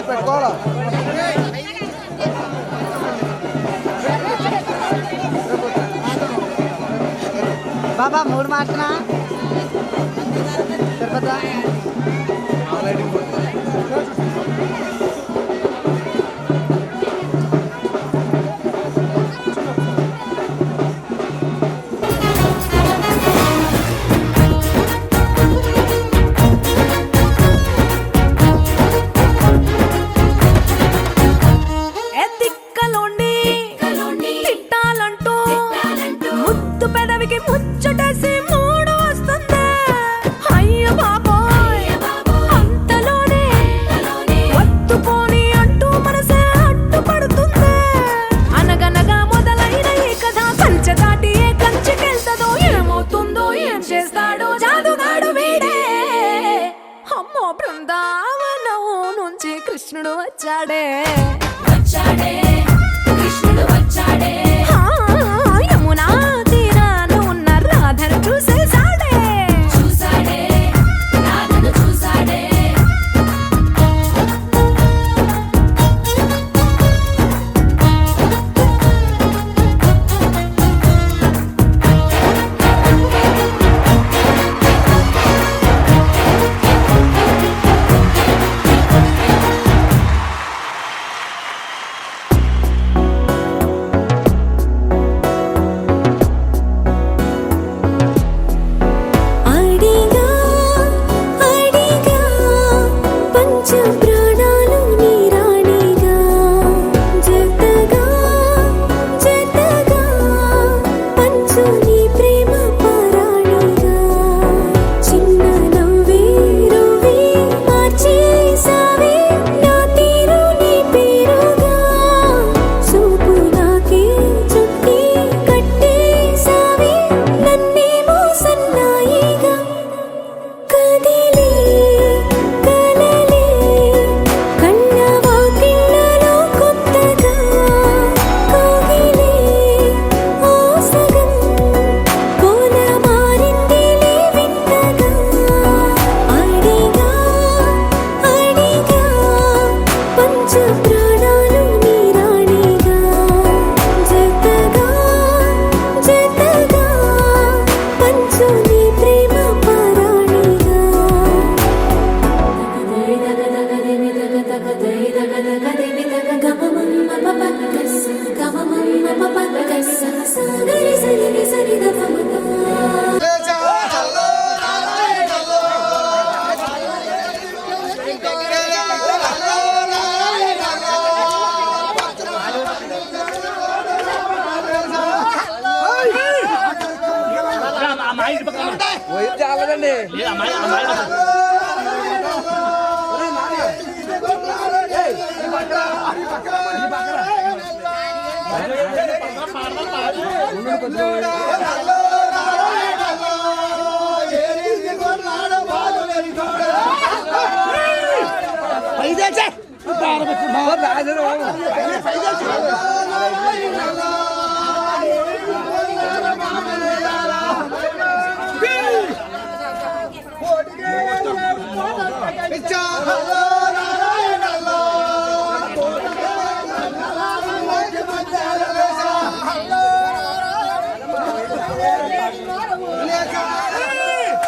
పెట్టుకోవాలా బాబా 3 మార్కునా సరిపోతా? ముచ్చటేసి 3 వస్తుంది. అయ్య బాబోయ్ అంతలోనే వత్తుకోని అంటూ మనసే అడ్డుపడుతుంది. అనగనగా మొదలైన ఈ కథ కంచె దాటి ఏ కంచెకెళ్తదో, ఏమవుతుందో ఏం చేస్తాడో జాదుగాడు వీడే. అమ్మో బృందావనం నుంచి కృష్ణుడు వచ్చాడే వచ్చాడే కృష్ణుడు వచ్చాడే. యమునా తీరాన ఉన్న రాధను చూసేసాడే చూసాడే రాధను చూసాడే.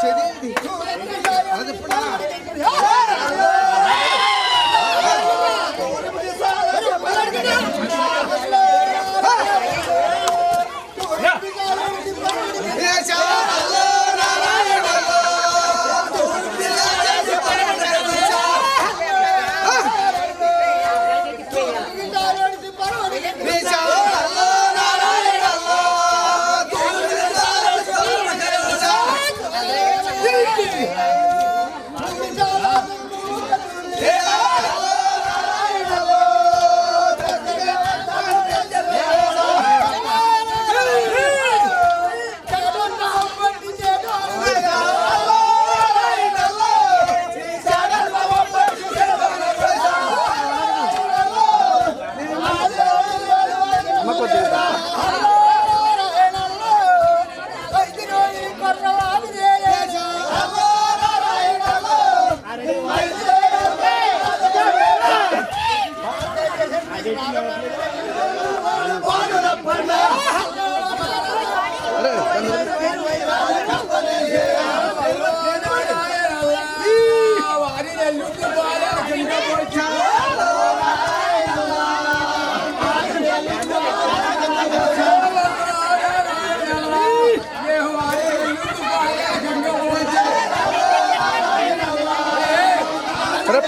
చెది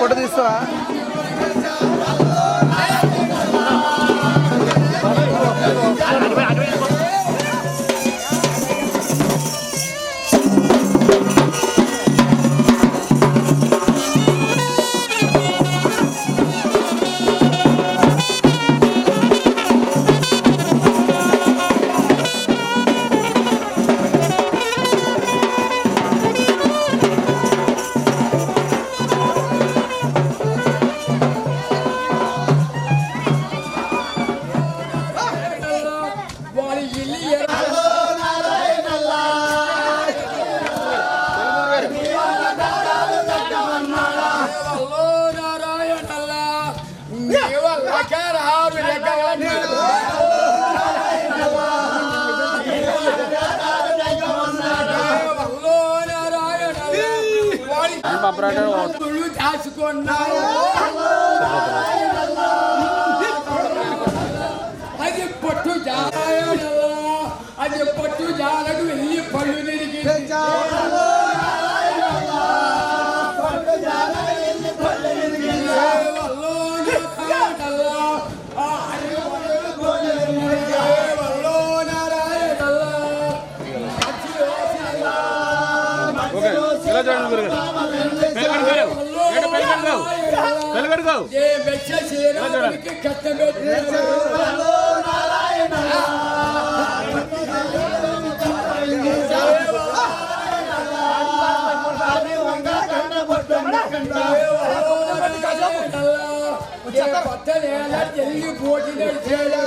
ఫోటో తీస్తావా? అది పట్టు జాలకు వెళ్ళి పళ్ళు తిరిగి జల్లి పోటీ నడిచాడు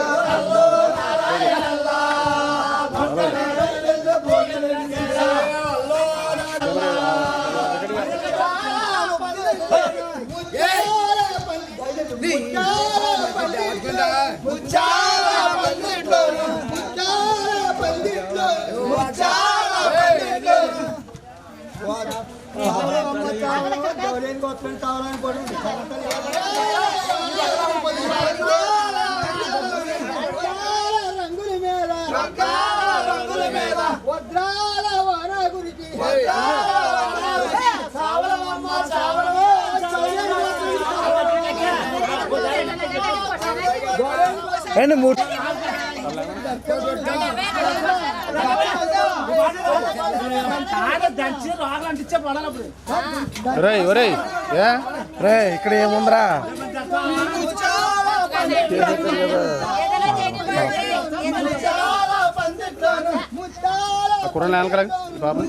ఇక్కడ ఏముందిరా కుర్రలు వెనకాల బాబు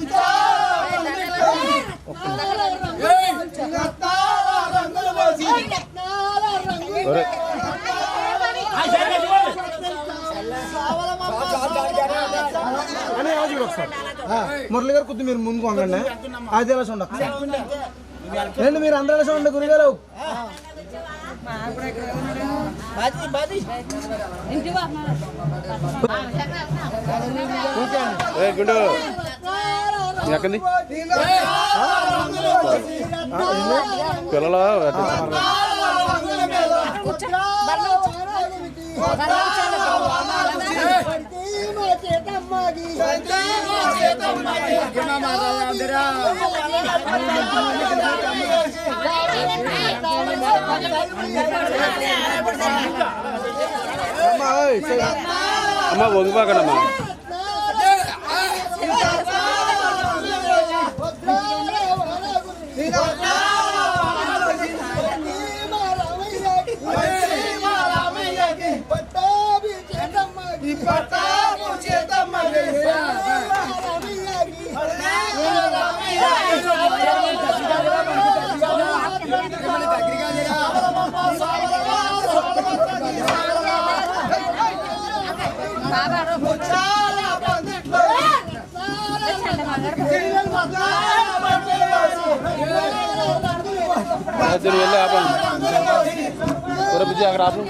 మురళి గారు కొద్ది మీరు ముందుకు వంగండి. అది ఎలా చూడండి రెండు మీరు అందరూ చూడండి గురిగారు. గుండు ఎక్కండి పిల్లలు అమ్మ వంగిపోకడమ్మా. వెళ్ళి ఆపండి అక్కడ ఆపు.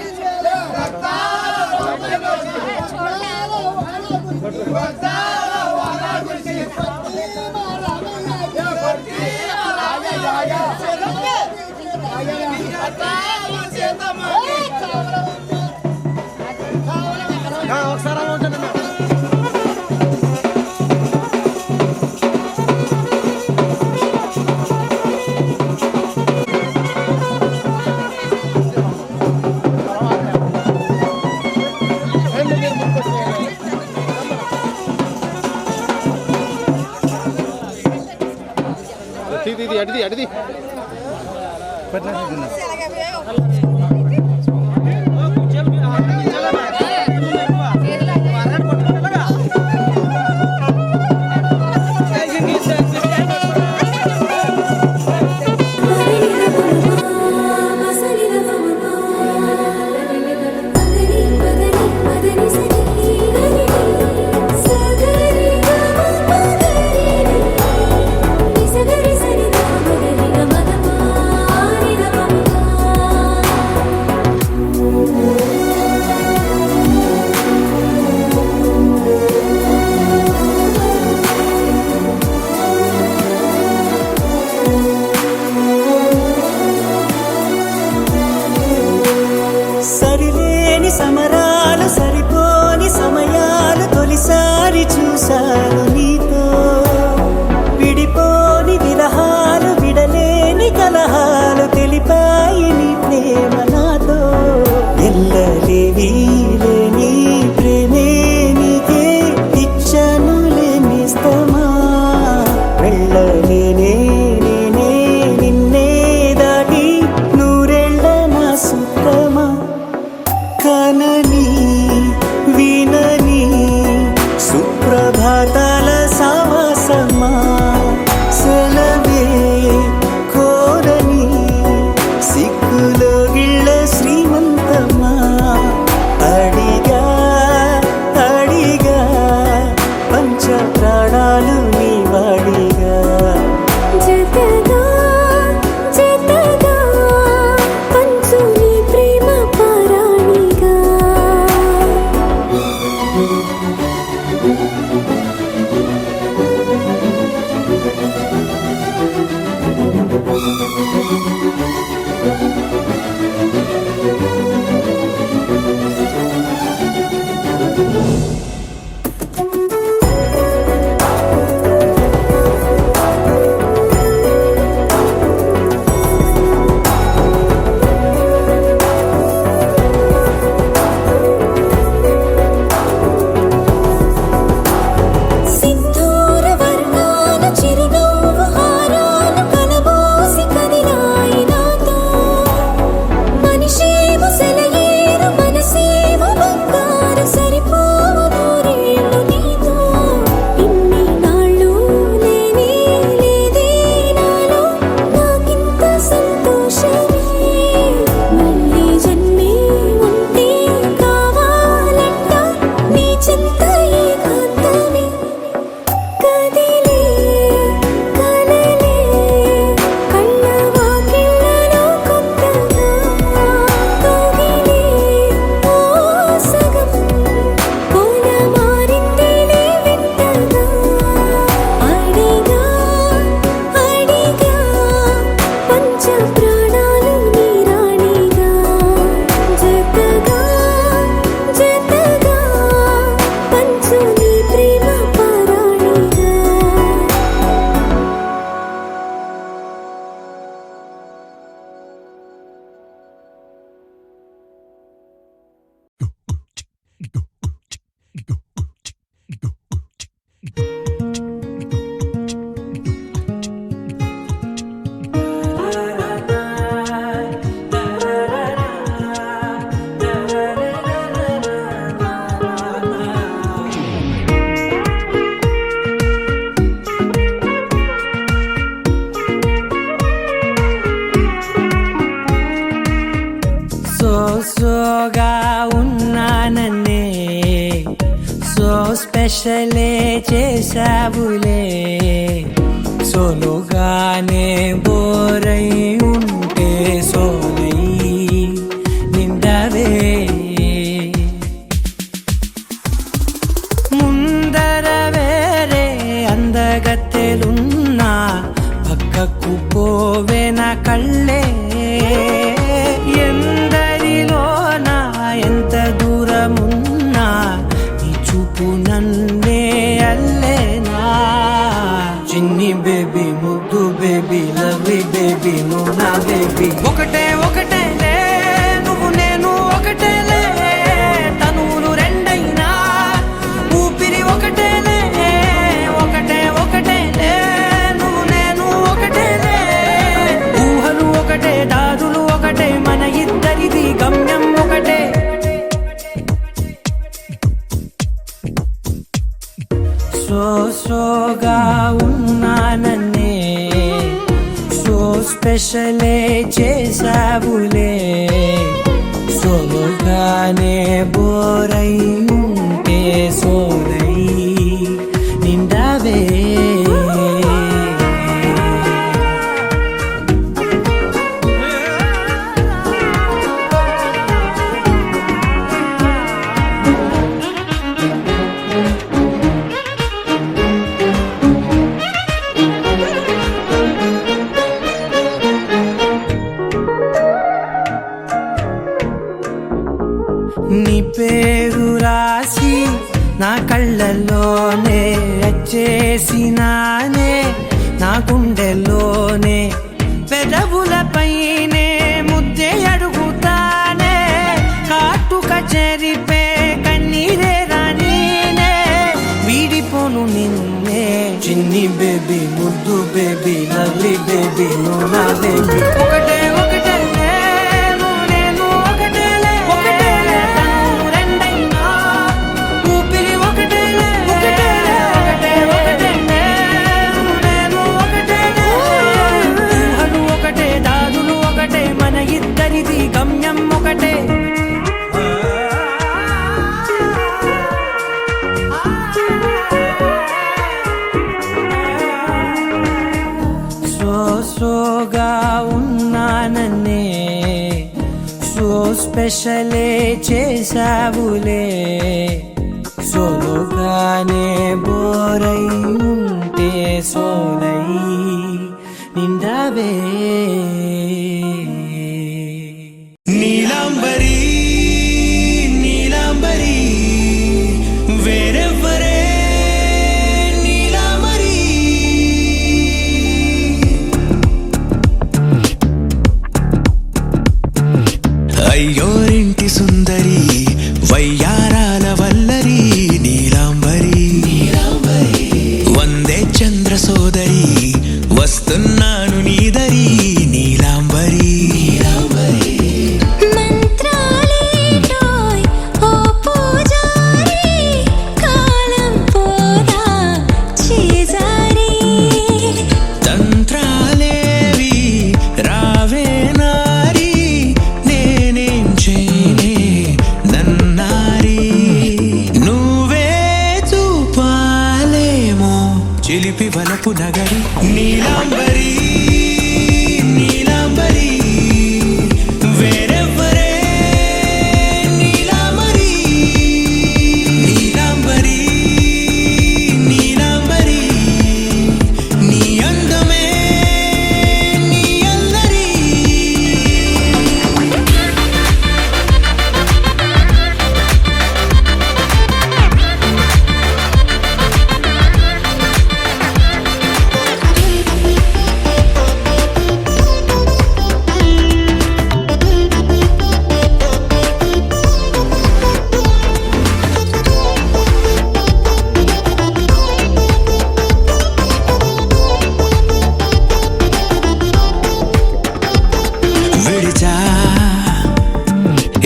అడిది సరిలేని సమరాలు సరిపోని సమయాలు తొలిసారి చూశాను నీతో విడిపోని విరహాలు విడలేని కలహాలు తెలిపాయి నీ ప్రేమ నాతో ఎల్లలేని లేని ప్రేమే నీకే ఇచ్చను లేనిస్తమా వెళ్ళలేనే నేనే నిన్నే దాటి నూరెళ్ళ నా సుఖమా కనని వినని సుప్రభాతాల సావాసమా సెలవే కోరని సిక్కులో గిళ్ళ శ్రీమంతమా అడిగా అడిగా పంచ ప్రాణాలు నీ వాడిగా జతగా జతగా పంచు నీ ప్రేమ పారాణిగా సింధూర వర్ణాల చిరునవ్వు హారాలు కలబోసి కదిలాయి నాతో మనిషేమో సెలయేరు మనసేమో బంగారు సరిపోవు నూరేళ్ళు నీతో ఇన్ని నాళ్ళు లేనే లేదే నాలో నాకింత సంతోషమే మళ్ళీ జన్మే ఉంటే కావాలంట నీ చెంత ఏకాంతమే కదిలే కలలే కళ్ళ వాకిళ్ళలో కొత్తగా కదిలే ఓ సగం కోన మారిందిలే వింతగా అడిగా అడిగా పంచ ప్రాణాలు నీ రాణిగా జతగా జతగా పంచు నీ ప్రేమ పారాణిగా సోగా ఉన్నానన్నే సో స్పెషలే చేసావులే సోలోగానే బోరై ఉంటే సోలై నిండవే ముందర వేరే అందగత్తెలున్నా పక్కకు పోవే నా కళ్ళే ఎందరిలోనా ఎంత దూరమున్నా నీ చూపు నన్నే అల్లేనా చిన్ని బేబీ ముద్దు బేబీ లవ్లీ బేబీ నువ్వు నా సోగా ఉన్నానన్నే సో స్పెషలే చేసావులే సోలోగానే బోరై ఉంటే సోలై నిండావే నీ పేరు రాసి నా కళ్ళల్లోనే వచ్చేసినానే నా గుండెల్లోనే పెదవులపైనే ముద్దే అడుగుతానే కాటుక చెరిపే కన్నీరే రానీనే వీడిపోను నిన్నే చిన్ని బేబీ ముద్దు బేబీ లవ్లీ బేబీ నువ్వు నా బేబీ ఒకటే ఒకటే గమ్యం ఒకటే సోగా ఉన్నానన్నే సో స్పెషలే చేసావులే సోలోగానే బోరై ఉంటే సోలై నిండావే నీలాంబరి నీలాంబరి వేరెవ్వరే నీలాంబరి అయ్యోరింటి సుందరి వయ్యారాల వల్లరి నీలాంబరి వందే చంద్ర సోదరి వస్తున్నాను నీదరి నీలాంబరి చిలిపి వలపు నగరి నీలాంబరి నీలాంబరి వేరెవ్వరే నీలాంబరి నీలాంబరి నీలాంబరి నీ అందమే నీ అల్లరి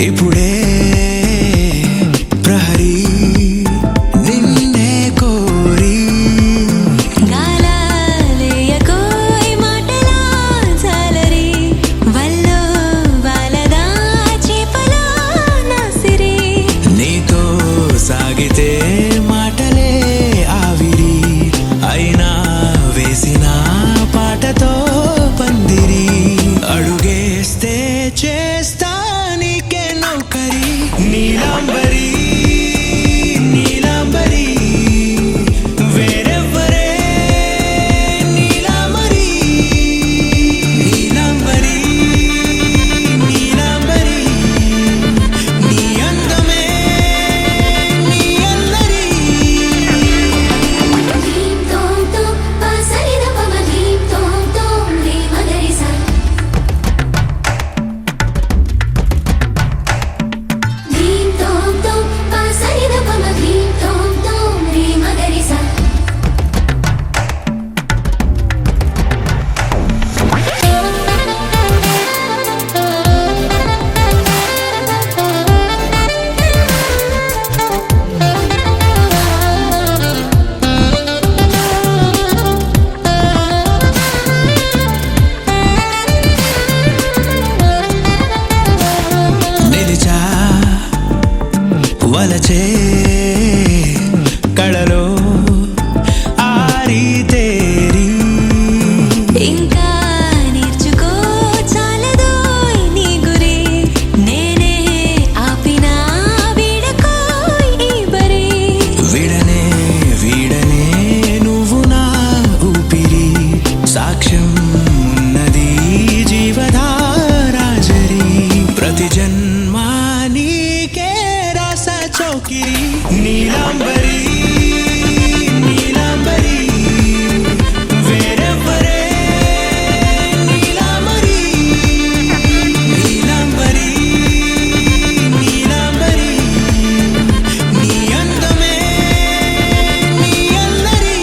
ఇప్పుడే ప్రహరీ నిన్నే కోరి గాలాలేయకోయ్ మాటలా జాలరి వల్లో వాలదా చేపలా నాసిరి నీతో సాగితే మాటలే ఆవిరి అయినా వేసిన పాటతో పందిరి అడుగేస్తే చేస్తా నీలాంబరి నీలాంబరి వేరెవ్వరే నీలాంబరి నీలాంబరి నీలాంబరి నీ అందమే నీ అల్లరి ధీం తోం తోం పసరిద పమ ధీం తోం తోం ధీ మగరిసా మలచే కళలో ఆరి తేరి ఇంకా నేర్చుకో చాలదోయ్ నీ గురి నేనే ఆపినా వీడకోయ్ ఈ బరి విడనే వీడనే నువ్వు నా ఊపిరి సాక్ష్యం ఉన్నది జీవధారాజరి ప్రతి జన్మా నీకే రాస చౌకిరి నీలాంబరి నీలాంబరి వేరెవ్వరే నీలాంబరి నీలాంబరి నీలాంబరి నీ అందమే నీ అల్లరి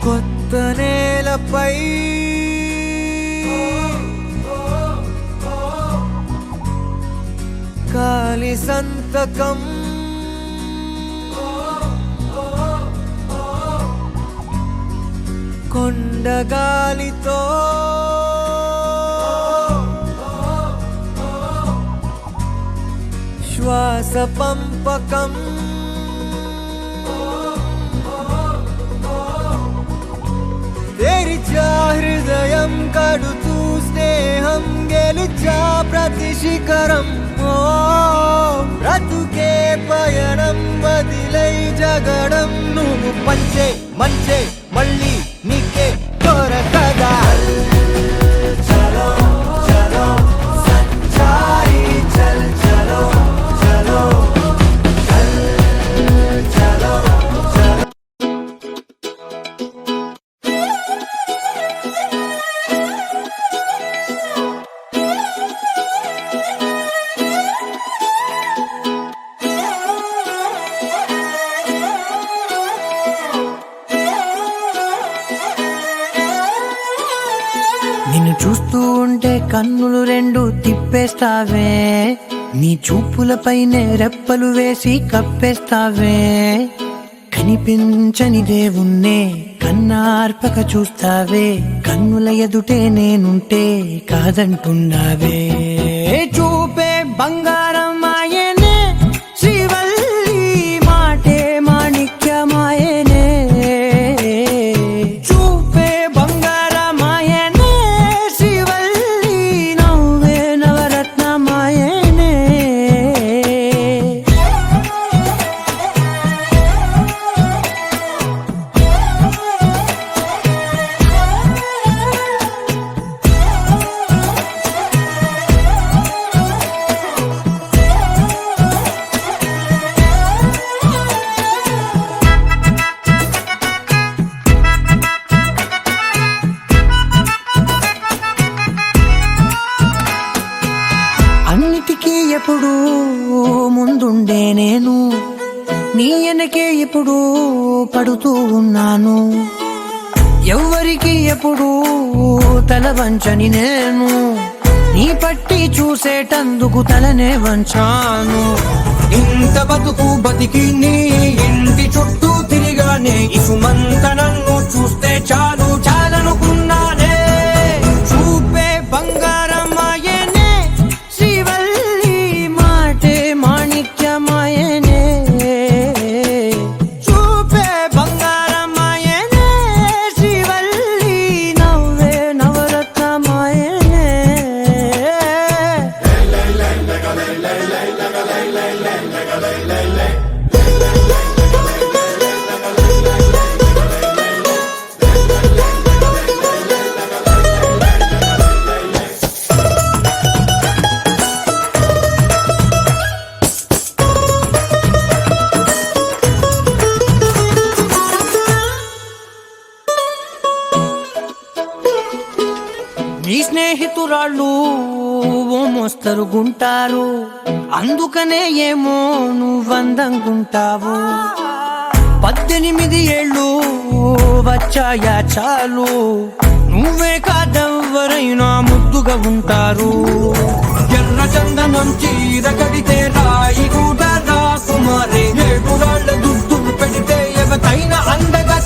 కొత్త నేలపై కాలి సంతకం కొండగాలితో శ్వాస పంపకం తెరిచా హృదయం కడుతూ స్నేహం గెలిచా ప్రతి శిఖరం ఓ బ్రతుకే పయనం వదిలై జగడం నువ్వు పంచే మంచే మళ్ళీ నీకే దొరకదా చలో చలో సచ్చాయి చల్ చలో చలో చలో చలో నిన్ను చూస్తూ ఉంటే కన్నులు రెండు తిప్పేస్తావే నీ చూపులపైనే రెప్పలు వేసి కప్పేస్తావే కనిపించని దేవుణ్ణే కన్నార్పక చూస్తావే కన్నుల ఎదుటే నేనుంటే కాదంటున్నావే చూపే బంగారం ఆయనే శ్రీవల్లి మాటే మాణిక్యమాయనే చూపే బంగారమాయనే శ్రీవల్లి నవ్వే నవరత్నమాయనే అన్నిటికీ ఎప్పుడు ముందుండే నేను నీ వెనకే ఎప్పుడు పడుతూ ఉన్నాను ఎవ్వరికి ఎప్పుడు తల వంచని నేను నీ పట్టి చూసేటందుకు తలనే వంచాను ఇంత బతుకు బతికి నీ ఇంటి చుట్టూ తిరిగానే ఇసుమంత నన్ను చూస్తే చాలు చాలనుకున్నానే చూపే బంగారమాయనే శ్రీవల్లి మాటే మాణిక్యమాయనే చూపే బంగారమాయనే శ్రీవల్లి నవ్వే నవరత్నమాయనే నీ స్నేహితురాళ్ళు ఓ మోస్తరుగుంటారు అందుకనే ఏమో నువ్వందంగుంటావు 18 ఏళ్ళు వచ్చాయా చాలు నువ్వే కాదెవ్వరైనా ముద్దుగా ఉంటారు ఎర్ర చందనం చీర కడితే రాయి కూడా రాకుమారే ఏడు రాళ్ళ దుద్దులు పెడితే ఎవతైనా అందగా